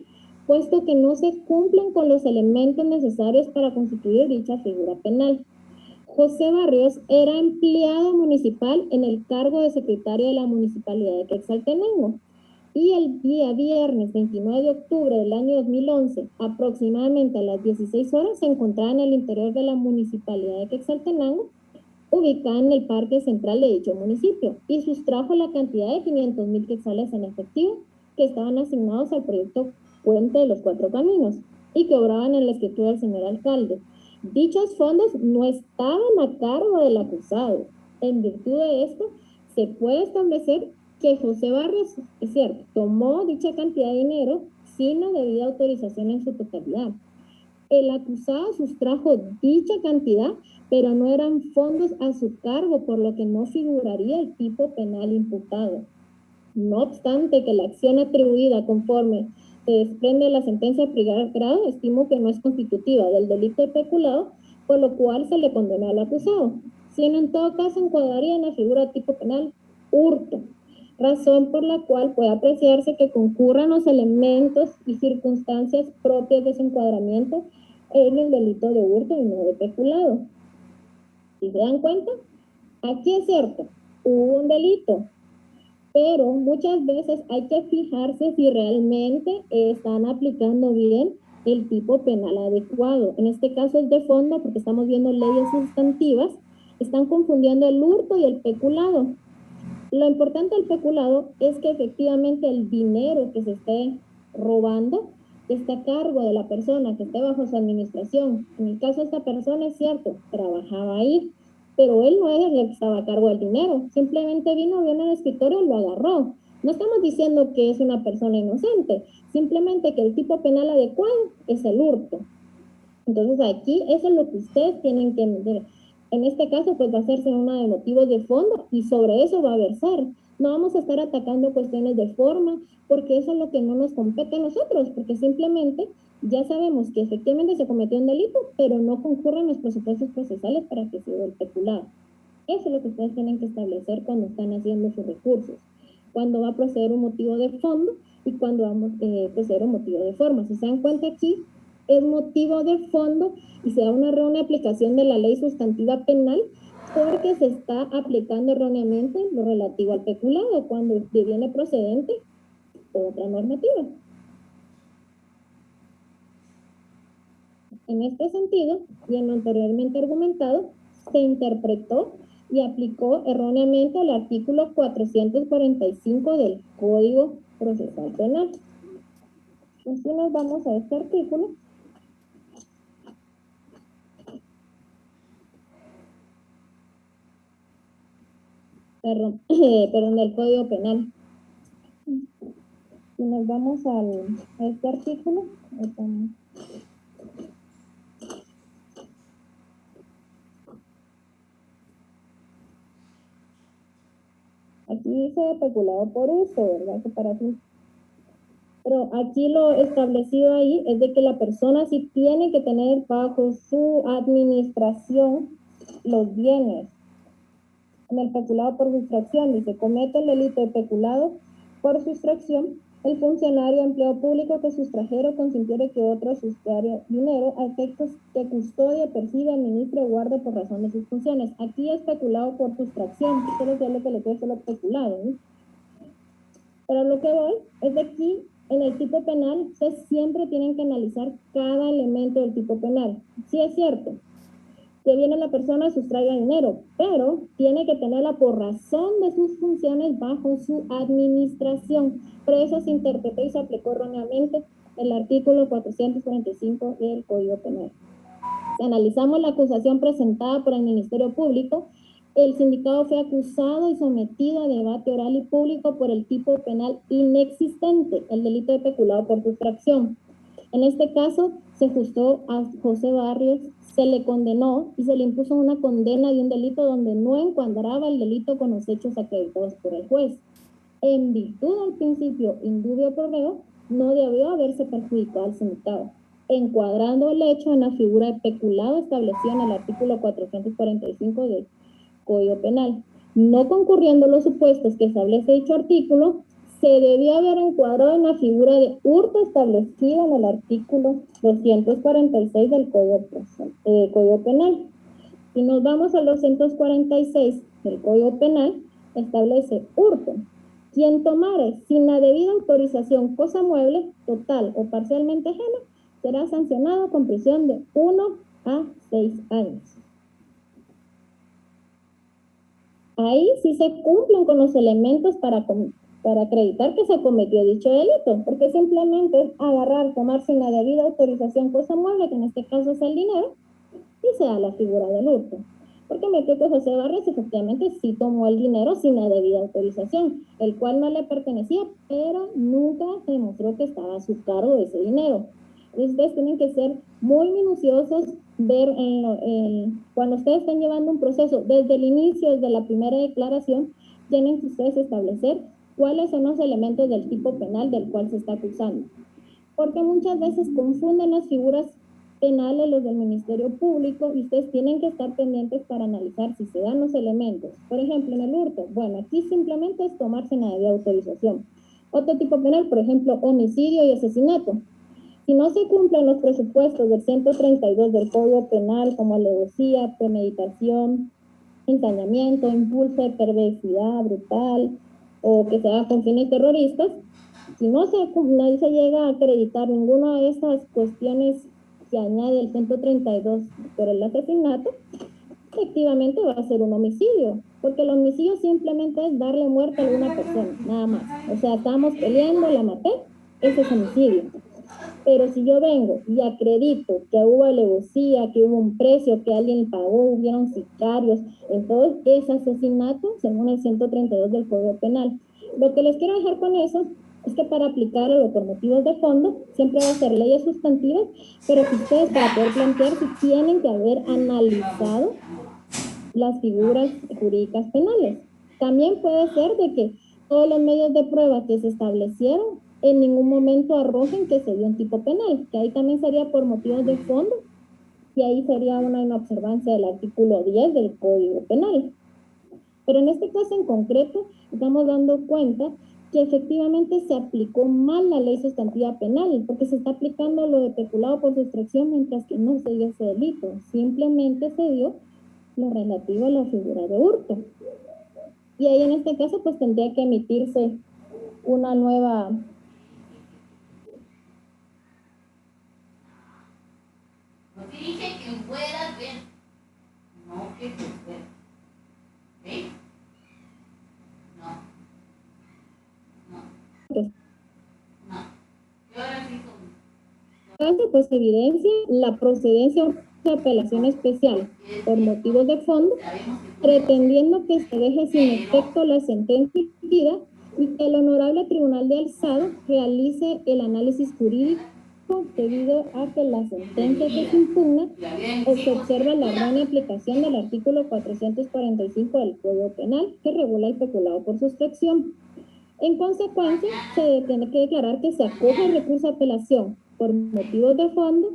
puesto que no se cumplen con los elementos necesarios para constituir dicha figura penal. José Barrios era empleado municipal en el cargo de secretario de la Municipalidad de Quetzaltenango y el día viernes 29 de octubre del año 2011, aproximadamente a las 16 horas, se encontraba en el interior de la Municipalidad de Quetzaltenango, ubicada en el parque central de dicho municipio, y sustrajo la cantidad de 500,000 quetzales en efectivo que estaban asignados al proyecto Puente de los Cuatro Caminos y que obraban en la escritura del señor alcalde. Dichos fondos no estaban a cargo del acusado. En virtud de esto, se puede establecer que José Barrios, es cierto, tomó dicha cantidad de dinero sin la debida autorización en su totalidad. El acusado sustrajo dicha cantidad, pero no eran fondos a su cargo, por lo que no figuraría el tipo penal imputado. No obstante que la acción atribuida conforme se desprende de la sentencia de primer grado, estimo que no es constitutiva del delito de peculado, por lo cual se le condenó al acusado, sino en todo caso encuadraría en la figura tipo penal hurto, razón por la cual puede apreciarse que concurran los elementos y circunstancias propias de ese encuadramiento en el delito de hurto y no de peculado. Si se dan cuenta, aquí es cierto, hubo un delito, pero muchas veces hay que fijarse si realmente están aplicando bien el tipo penal adecuado. En este caso es de fondo porque estamos viendo leyes sustantivas, están confundiendo el hurto y el peculado. Lo importante del peculado es que efectivamente el dinero que se esté robando esté a cargo de la persona que esté bajo su administración. En el caso de esta persona es cierto, trabajaba ahí, pero él no era el que estaba a cargo del dinero, simplemente vino en el escritorio y lo agarró. No estamos diciendo que es una persona inocente, simplemente que el tipo penal adecuado es el hurto. Entonces aquí eso es lo que ustedes tienen que medir. En este caso pues va a hacerse una de motivos de fondo y sobre eso va a versar. No vamos a estar atacando cuestiones de forma porque eso es lo que no nos compete a nosotros, porque simplemente ya sabemos que efectivamente se cometió un delito, pero no concurren los presupuestos procesales para que se dé el peculado. Eso es lo que ustedes tienen que establecer cuando están haciendo sus recursos, cuando va a proceder un motivo de fondo y cuando vamos a proceder un motivo de forma. Si se dan cuenta aquí, es motivo de fondo y se da una errónea aplicación de la ley sustantiva penal porque se está aplicando erróneamente lo relativo al peculado cuando deviene procedente otra normativa. En este sentido, y en lo anteriormente argumentado, se interpretó y aplicó erróneamente el artículo 445 del Código Procesal Penal. Entonces nos vamos a este artículo. Perdón, del Código Penal. Si nos vamos a este artículo, aquí dice peculado por uso, ¿verdad? Separación. Pero aquí lo establecido ahí es de que la persona sí tiene que tener bajo su administración los bienes. En el peculado por sustracción, dice, comete el delito de peculado por sustracción el funcionario o empleado público que sustrajera o consintiere que otro sustraiga dinero a efectos que custodia, percibe, administre o guarde por razón de sus funciones. Aquí es peculado por sustracción, solo es lo que le queda solo peculado, ¿no? Pero lo que voy es de aquí, en el tipo penal, ustedes siempre tienen que analizar cada elemento del tipo penal. Sí es cierto que viene la persona sustraiga dinero, pero tiene que tenerla por razón de sus funciones bajo su administración. Por eso se interpretó y se aplicó erróneamente el artículo 445 del Código Penal. Si analizamos la acusación presentada por el Ministerio Público, El sindicado fue acusado y sometido a debate oral y público por el tipo penal inexistente, el delito de peculado por sustracción. En este caso, se juzgó a José Barrios, se le condenó y se le impuso una condena de un delito donde no encuadraba el delito con los hechos acreditados por el juez. En virtud del principio indubio pro reo, no debió haberse perjudicado al sindicado, encuadrando el hecho en la figura de peculado establecida en el artículo 445 del Código Penal. No concurriendo los supuestos que establece dicho artículo, se debió haber encuadrado en la figura de hurto establecida en el artículo 246 del Código Penal. Si nos vamos al 246 del Código Penal, establece hurto. Quien tomare sin la debida autorización cosa mueble, total o parcialmente ajena, será sancionado con prisión de 1 a 6 años. Ahí sí se cumplen con los elementos para acreditar que se cometió dicho delito, porque simplemente es agarrar, tomar sin la debida autorización cosa mueble, que en este caso es el dinero, y se da la figura del hurto. Porque me creo que José Barrios efectivamente sí tomó el dinero sin la debida autorización, el cual no le pertenecía, pero nunca se demostró que estaba a su cargo ese dinero. Ustedes tienen que ser muy minuciosos, ver cuando ustedes están llevando un proceso, desde el inicio, desde la primera declaración, tienen que ustedes establecer cuáles son los elementos del tipo penal del cual se está acusando. Porque muchas veces confunden las figuras penales, los del Ministerio Público, y ustedes tienen que estar pendientes para analizar si se dan los elementos. Por ejemplo, en el hurto, bueno, aquí simplemente es tomarse la debida autorización. Otro tipo penal, por ejemplo, homicidio y asesinato. Si no se cumplen los presupuestos del 132 del Código Penal, como alevosía, premeditación, ensañamiento, impulso de perversidad brutal, o que se haga con fines terroristas, si no se llega a acreditar ninguna de estas cuestiones que añade el 132 por el asesinato, efectivamente va a ser un homicidio, porque el homicidio simplemente es darle muerte a alguna persona, nada más. O sea, estamos peleando, la maté, ese es homicidio. Pero si yo vengo y acredito que hubo alevosía, que hubo un precio, que alguien pagó, hubieron sicarios, entonces es asesinato según el 132 del Código Penal. Lo que les quiero dejar con eso es que para aplicarlo por motivos de fondo, siempre va a ser leyes sustantivas, pero que ustedes para poder plantearse tienen que haber analizado las figuras jurídicas penales. También puede ser de que todos los medios de prueba que se establecieron en ningún momento arrojen que se dio un tipo penal, que ahí también sería por motivos de fondo, y ahí sería una inobservancia del artículo 10 del Código Penal. Pero en este caso en concreto, estamos dando cuenta que efectivamente se aplicó mal la ley sustantiva penal, porque se está aplicando lo de peculado por sustracción, mientras que no se dio ese delito, simplemente se dio lo relativo a la figura de hurto. Y ahí en este caso pues tendría que emitirse una nueva... Dije que fuera bien, no que fuera. ¿Sí? No. ¿Qué hora sí con? Pues evidencia la procedencia de apelación especial por motivos de fondo, pretendiendo que se deje sin efecto la sentencia y que el Honorable Tribunal de Alzado realice el análisis jurídico debido a que la sentencia que se impugna se observa la errónea aplicación del artículo 445 del Código Penal que regula el peculado por sustracción. En consecuencia, se tiene que declarar que se acoge el recurso de apelación por motivos de fondo,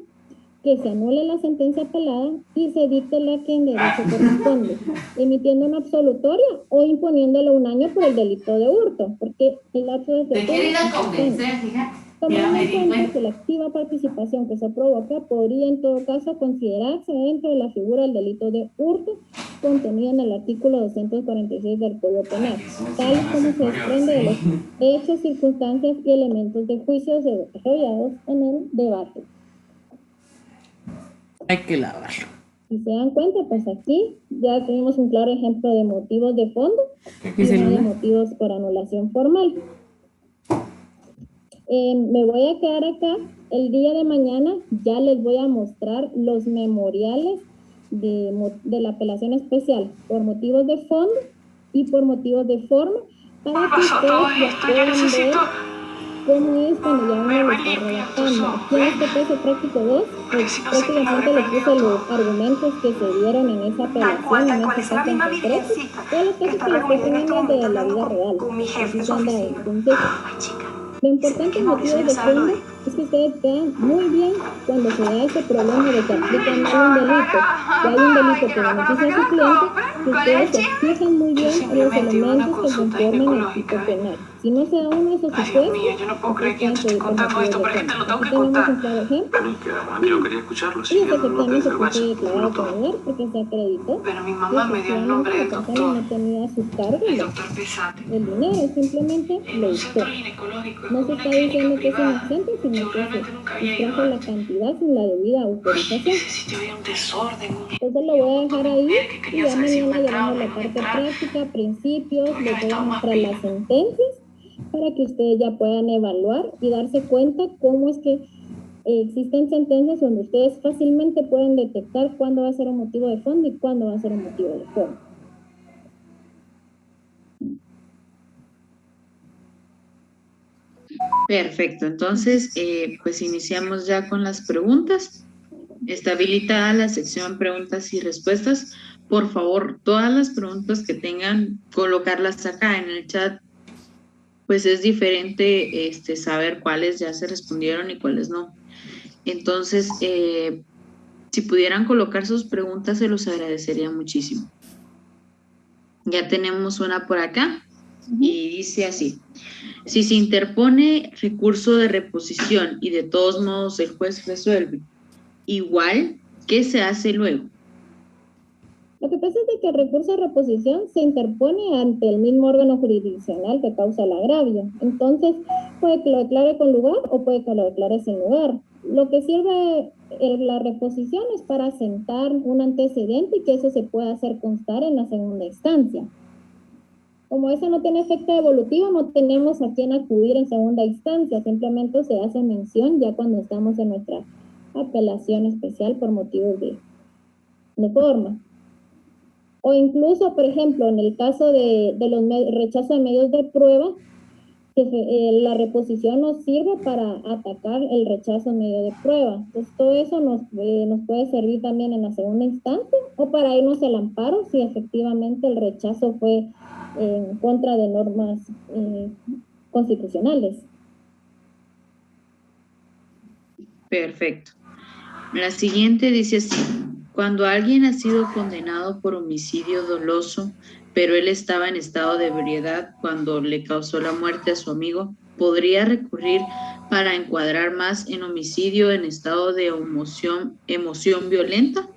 que se anule la sentencia apelada y se dicte la que en derecho corresponde, emitiendo una absolutoria o imponiéndole 1 año por el delito de hurto, porque el lapso de ¿Te quiere ir a convencer, fíjate? Tomando en cuenta que la activa participación que se provoca podría en todo caso considerarse dentro de la figura del delito de hurto contenido en el artículo 246 del Código Penal, tal como se desprende de los hechos, circunstancias y elementos de juicio desarrollados en el debate. Hay que lavarlo. Si se dan cuenta, pues aquí ya tenemos un claro ejemplo de motivos de fondo y no de motivos por anulación formal. Me voy a quedar acá. El día de mañana ya les voy a mostrar los memoriales de la apelación especial por motivos de fondo y por motivos de forma, para que ustedes ya puedan ver cómo es cuando ya uno lo está redactando. Aquí en este caso práctico 2, pues prácticamente le puse los argumentos que se dieron en esa apelación, en este caso en concreto, todos los casos que les estoy poniendo de la vida real, así se anda. Entonces, lo importante en motivos de fondo es que ustedes vean muy bien cuando se da ese problema de que aplican mal un delito, que hay un delito que beneficia a su cliente, que ustedes se fijan muy bien en los elementos que conforman el tipo penal. Si no se da uno de esos supuestos, yo no puedo creer que yo te estoy ustedes pueden contando pedir esto, pero es que te lo tengo que Aquí tenemos contar. un claro ejemplo. Yo quería escucharlo, Y si yo no lo efectivamente desde el fue hueso. declarado condenar porque se acreditó Pero mi que mamá me dio el nombre efectivamente del la persona doctor, no tenía a su cargo el doctor Pesate, el dinero, simplemente en lo un usó. centro ginecológico, es No se como una está clínica diciendo que es privada. inocente, Yo sino que realmente nunca había ido extrajo la antes. cantidad sin la debida autorización. Ese sitio había un desorden, Entonces lo voy a dejar ahí que y querían ya saber si mañana yo llevamos entraba o la no parte entraba. práctica, principios, Tuve que les haber voy a estado más mostrar las pila. sentencias para que ustedes ya puedan evaluar y darse cuenta cómo es que existen sentencias donde ustedes fácilmente pueden detectar cuándo va a ser un motivo de fondo y cuándo va a ser un motivo de forma. Perfecto, entonces pues iniciamos ya con las preguntas. Está habilitada la sección preguntas y respuestas. Por favor, todas las preguntas que tengan, colocarlas acá en el chat. Pues es diferente saber cuáles ya se respondieron y cuáles no. Entonces, si pudieran colocar sus preguntas, se los agradecería muchísimo. Ya tenemos una por acá y dice así: si se interpone recurso de reposición y de todos modos el juez resuelve igual, ¿qué se hace luego? Lo que pasa es de que el recurso de reposición se interpone ante el mismo órgano jurisdiccional que causa el agravio. Entonces, puede que lo declare con lugar o puede que lo declare sin lugar. Lo que sirve la reposición es para sentar un antecedente y que eso se pueda hacer constar en la segunda instancia. Como eso no tiene efecto devolutivo, no tenemos a quién acudir en segunda instancia, simplemente se hace mención ya cuando estamos en nuestra apelación especial por motivos de forma. O incluso, por ejemplo, en el caso de los rechazos de medios de prueba, que la reposición nos sirve para atacar el rechazo en medio de prueba. Entonces, todo eso nos puede servir también en la segunda instancia o para irnos al amparo si efectivamente el rechazo fue en contra de normas constitucionales. Perfecto. La siguiente dice así: cuando alguien ha sido condenado por homicidio doloso, pero él estaba en estado de ebriedad cuando le causó la muerte a su amigo, ¿podría recurrir para encuadrar más en homicidio en estado de emoción violenta?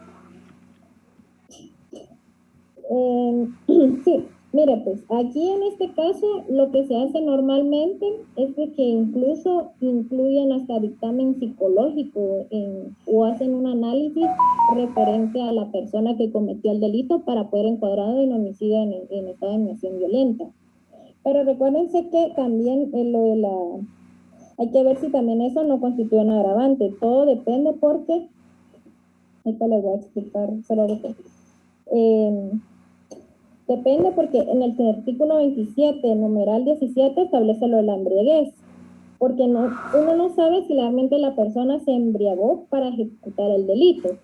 Sí, mire, pues aquí en este caso lo que se hace normalmente es de que incluso incluyen hasta dictamen psicológico o hacen un análisis referente a la persona que cometió el delito para poder encuadrarlo en homicidio en estado de emoción violenta. Pero recuérdense que también hay que ver si también eso no constituye un agravante. Todo depende porque, ahorita les voy a explicar solo lo que depende porque en el artículo 27, numeral 17, establece lo de la embriaguez. Porque uno no sabe si realmente la persona se embriagó para ejecutar el delito.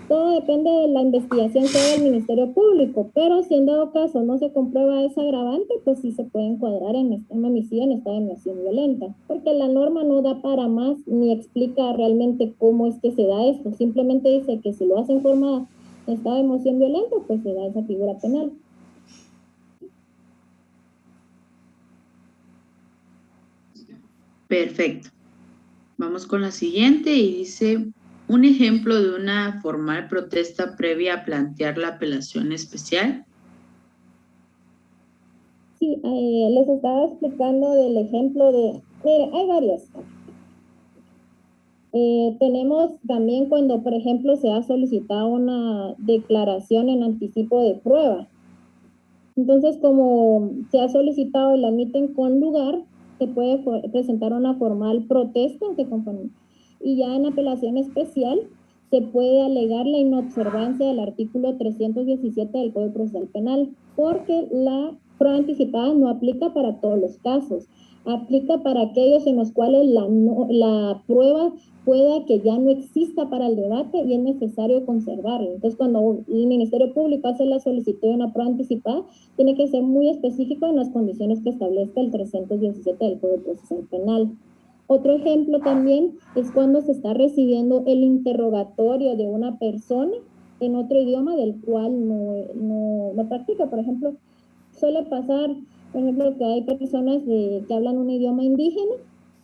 Todo depende de la investigación que haga el Ministerio Público, pero si en dado caso no se comprueba ese agravante, pues sí se puede encuadrar en homicidio en estado de emoción violenta, porque la norma no da para más ni explica realmente cómo es que se da esto, simplemente dice que si lo hace en forma de estado de emoción violenta, pues se da esa figura penal. Perfecto. Vamos con la siguiente y dice: un ejemplo de una formal protesta previa a plantear la apelación especial. Sí, les estaba explicando del ejemplo de, mire, hay varios. Tenemos también cuando, por ejemplo, se ha solicitado una declaración en anticipo de prueba. Entonces, como se ha solicitado y la emiten con lugar, se puede presentar una formal protesta y ya en apelación especial se puede alegar la inobservancia del artículo 317 del Código Procesal Penal, porque la prueba anticipada no aplica para todos los casos, aplica para aquellos en los cuales la prueba pueda que ya no exista para el debate y es necesario conservarla. Entonces, cuando el Ministerio Público hace la solicitud de una prueba anticipada, tiene que ser muy específico en las condiciones que establezca el 317 del Código Procesal Penal. Otro ejemplo también es cuando se está recibiendo el interrogatorio de una persona en otro idioma del cual no practica. Por ejemplo, suele pasar, por ejemplo, que hay personas que hablan un idioma indígena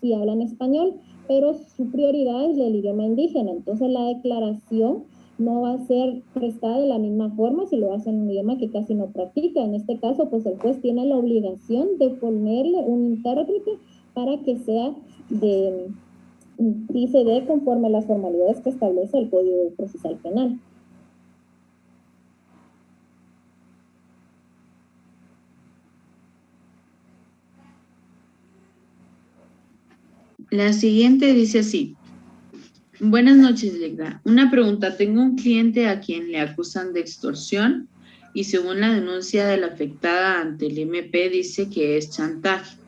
y hablan español, pero su prioridad es el idioma indígena. Entonces la declaración no va a ser prestada de la misma forma si lo hace en un idioma que casi no practica. En este caso, pues el juez tiene la obligación de ponerle un intérprete para que sea y se dé conforme a las formalidades que establece el Código Procesal Penal. La siguiente dice así. Buenas noches, Legda. Una pregunta. Tengo un cliente a quien le acusan de extorsión y según la denuncia de la afectada ante el MP dice que es chantaje.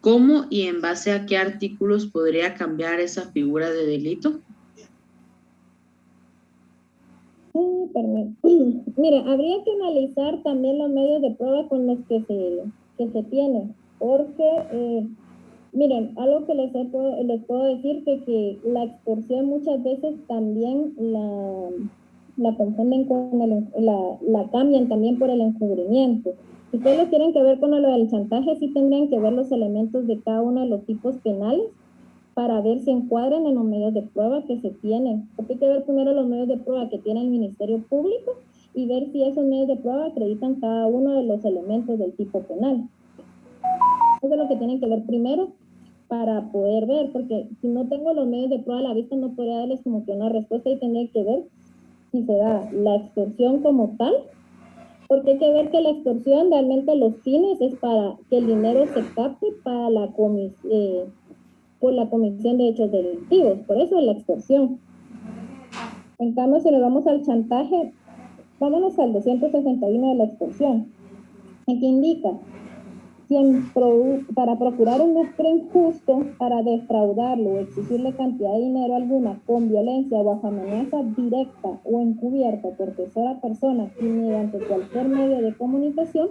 ¿Cómo y en base a qué artículos podría cambiar esa figura de delito? Mira, habría que analizar también los medios de prueba con los que se tiene, porque, miren, algo que les puedo decir que la extorsión muchas veces también la confunden con la cambian también por el encubrimiento. Si ustedes lo quieren que ver con lo del chantaje, sí tendrían que ver los elementos de cada uno de los tipos penales para ver si encuadran en los medios de prueba que se tienen. Porque hay que ver primero los medios de prueba que tiene el Ministerio Público y ver si esos medios de prueba acreditan cada uno de los elementos del tipo penal. Eso es lo que tienen que ver primero para poder ver, porque si no tengo los medios de prueba a la vista no podría darles como que una respuesta y tendría que ver si se da la extorsión como tal, porque hay que ver que la extorsión realmente los fines es para que el dinero se capte para por la comisión de hechos delictivos, por eso es la extorsión. En cambio, si nos vamos al chantaje, vámonos al 261 de la extorsión. Aquí indica, para procurar un lucro injusto, para defraudarlo o exigirle cantidad de dinero alguna con violencia o bajo amenaza directa o encubierta por tercera persona y mediante cualquier medio de comunicación,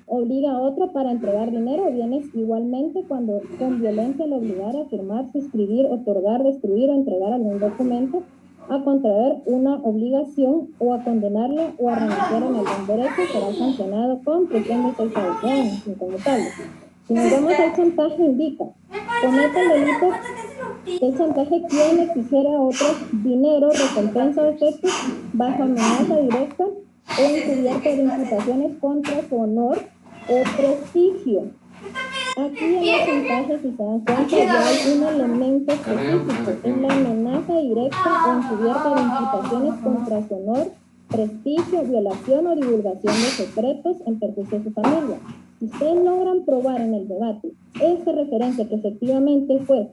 obliga a otro para entregar dinero o bienes igualmente cuando con violencia le obligara a firmar, suscribir, otorgar, destruir o entregar algún documento, a contraer una obligación o a condenarlo o a renunciar en algún derecho, será sancionado con prisión de 6 a 12 años inconmutables. Si nos vamos al chantaje, indica, comete el delito del chantaje quien exigiera a otros dinero, recompensa o efectos bajo amenaza directa o encubierta de imputaciones contra su honor o prestigio. Aquí en el chantaje, si se dan cuenta, ya hay un elemento específico, es la amenaza directa o encubierta de imputaciones contra su honor, prestigio, violación o divulgación de secretos en perjuicio de su familia. Si ustedes logran probar en el debate esa referencia que efectivamente fue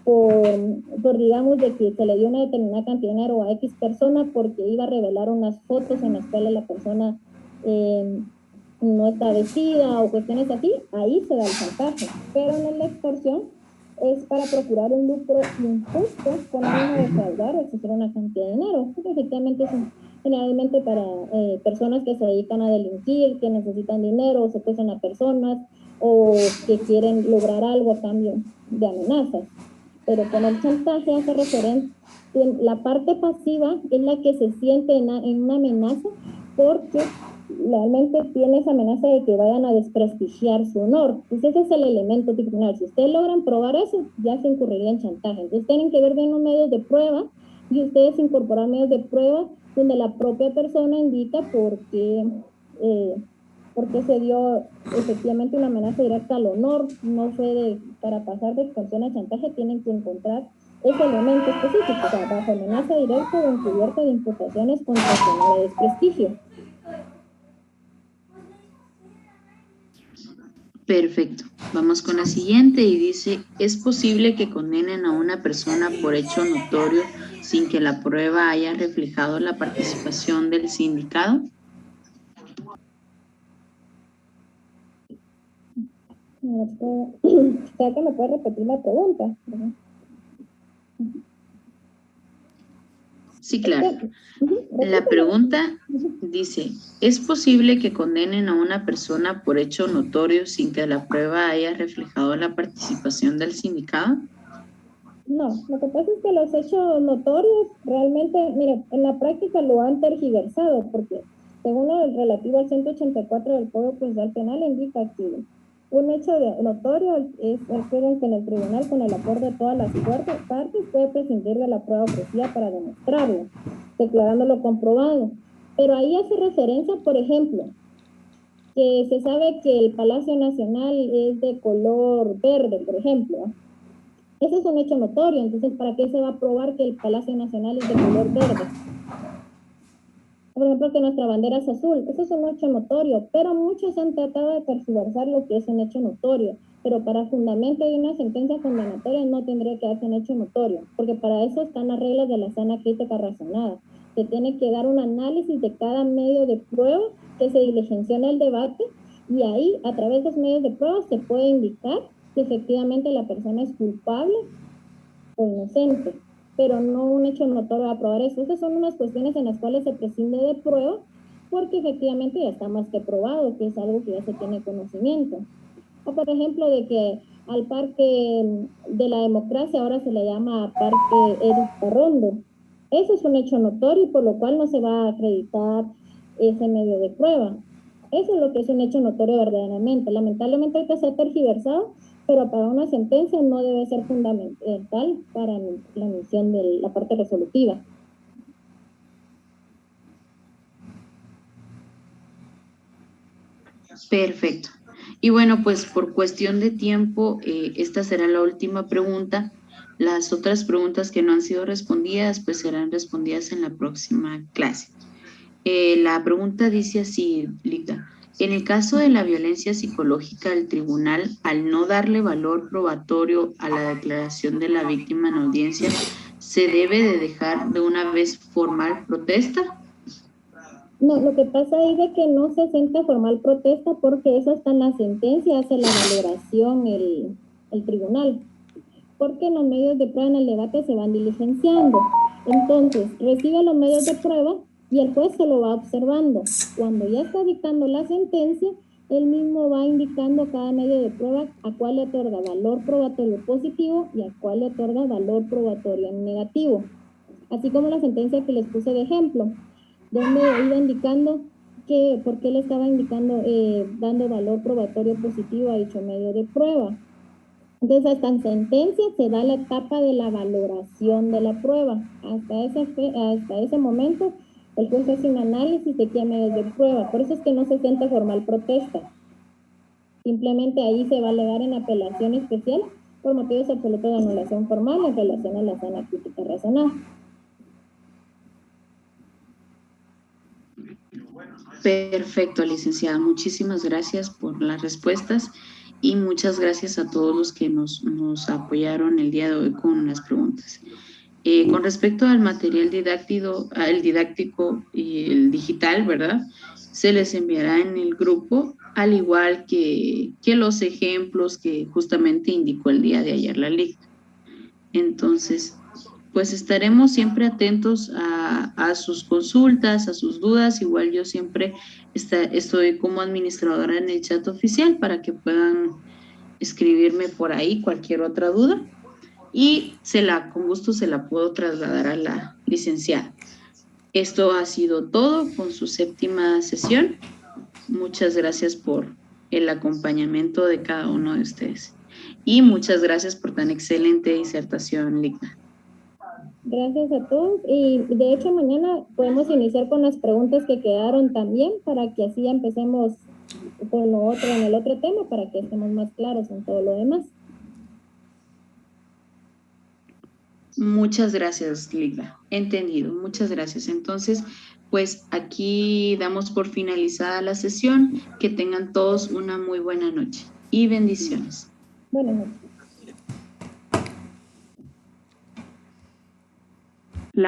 por digamos, de que se le dio una determinada cantidad de dinero a X persona porque iba a revelar unas fotos en las cuales la persona no está vestida o cuestiones así, ahí se da el chantaje. Pero en la extorsión es para procurar un lucro injusto con el ánimo de defraudar o exigir una cantidad de dinero. Porque efectivamente son generalmente para personas que se dedican a delinquir, que necesitan dinero o secuestran a personas o que quieren lograr algo a cambio de amenazas. Pero con el chantaje hace referencia, la parte pasiva es la que se siente en una amenaza porque realmente tiene esa amenaza de que vayan a desprestigiar su honor. Entonces ese es el elemento criminal. Si ustedes logran probar eso, ya se incurriría en chantaje. Entonces tienen que ver bien los medios de prueba y ustedes incorporar medios de prueba donde la propia persona indica por qué se dio efectivamente una amenaza directa al honor, no fue para pasar de extorsión a chantaje, tienen que encontrar ese elemento específico, o sea, bajo amenaza directa o encubierta de imputaciones contra su honor o desprestigio. Perfecto. Vamos con la siguiente y dice, ¿es posible que condenen a una persona por hecho notorio sin que la prueba haya reflejado la participación del sindicado? ¿Será que me puede repetir la pregunta? Sí, claro. La pregunta dice, ¿es posible que condenen a una persona por hecho notorio sin que la prueba haya reflejado la participación del sindicado? No, lo que pasa es que los hechos notorios realmente, mire, en la práctica lo han tergiversado, porque según lo relativo al 184 del Código Procesal Penal indica que un hecho notorio es aquel en que en el tribunal, con el acuerdo de todas las partes, puede prescindir de la prueba ofrecida para demostrarlo, declarándolo comprobado. Pero ahí hace referencia, por ejemplo, que se sabe que el Palacio Nacional es de color verde, por ejemplo. Eso es un hecho notorio, entonces, ¿para qué se va a probar que el Palacio Nacional es de color verde? Por ejemplo, que nuestra bandera es azul. Eso es un hecho notorio, pero muchos han tratado de tergiversar lo que es un hecho notorio. Pero para fundamento de una sentencia condenatoria no tendría que darse un hecho notorio, porque para eso están las reglas de la sana crítica razonada. Se tiene que dar un análisis de cada medio de prueba que se diligenció en el debate, y ahí, a través de los medios de prueba, se puede indicar que efectivamente la persona es culpable o inocente, pero no un hecho notorio a probar eso. Esas son unas cuestiones en las cuales se prescinde de prueba, porque efectivamente ya está más que probado, que es algo que ya se tiene conocimiento. O por ejemplo, de que al Parque de la Democracia ahora se le llama Parque Edith Parrondo. Eso es un hecho notorio, por lo cual no se va a acreditar ese medio de prueba. Eso es lo que es un hecho notorio verdaderamente. Lamentablemente hay que ser tergiversado, pero para una sentencia no debe ser fundamental para la emisión de la parte resolutiva. Perfecto. Y bueno, pues por cuestión de tiempo, esta será la última pregunta. Las otras preguntas que no han sido respondidas, pues serán respondidas en la próxima clase. La pregunta dice así, Lita. En el caso de la violencia psicológica del tribunal, al no darle valor probatorio a la declaración de la víctima en audiencia, ¿se debe de dejar de una vez formal protesta? No, lo que pasa es de que no se siente formal protesta, porque eso está en la sentencia, hace la valoración el tribunal, porque los medios de prueba en el debate se van diligenciando. Entonces, recibe los medios de prueba y el juez se lo va observando. Cuando ya está dictando la sentencia, él mismo va indicando cada medio de prueba a cuál le otorga valor probatorio positivo y a cuál le otorga valor probatorio negativo. Así como la sentencia que les puse de ejemplo, donde iba indicando que por qué le estaba indicando, dando valor probatorio positivo a dicho medio de prueba. Entonces, hasta en sentencia se da la etapa de la valoración de la prueba. Hasta ese momento, el juez hace un análisis de qué medios de prueba. Por eso es que no se siente formal protesta. Simplemente ahí se va a alegar en apelación especial por motivos absolutos de anulación formal en relación a la sana crítica razonada. Perfecto, licenciada. Muchísimas gracias por las respuestas y muchas gracias a todos los que nos apoyaron el día de hoy con las preguntas. Con respecto al material didáctico, el didáctico y el digital, ¿verdad? Se les enviará en el grupo, al igual que los ejemplos que justamente indicó el día de ayer la liga. Entonces, pues estaremos siempre atentos a sus consultas, a sus dudas. Igual yo siempre estoy como administradora en el chat oficial para que puedan escribirme por ahí cualquier otra duda. Y con gusto se la puedo trasladar a la licenciada. Esto ha sido todo con su 7ª sesión. Muchas gracias por el acompañamiento de cada uno de ustedes. Y muchas gracias por tan excelente disertación, Ligna. Gracias a todos. Y de hecho mañana podemos iniciar con las preguntas que quedaron también, para que así empecemos con lo otro, en el otro tema, para que estemos más claros en todo lo demás. Muchas gracias, Ligna. Entendido, muchas gracias. Entonces, pues aquí damos por finalizada la sesión. Que tengan todos una muy buena noche. y bendiciones. Buenas noches.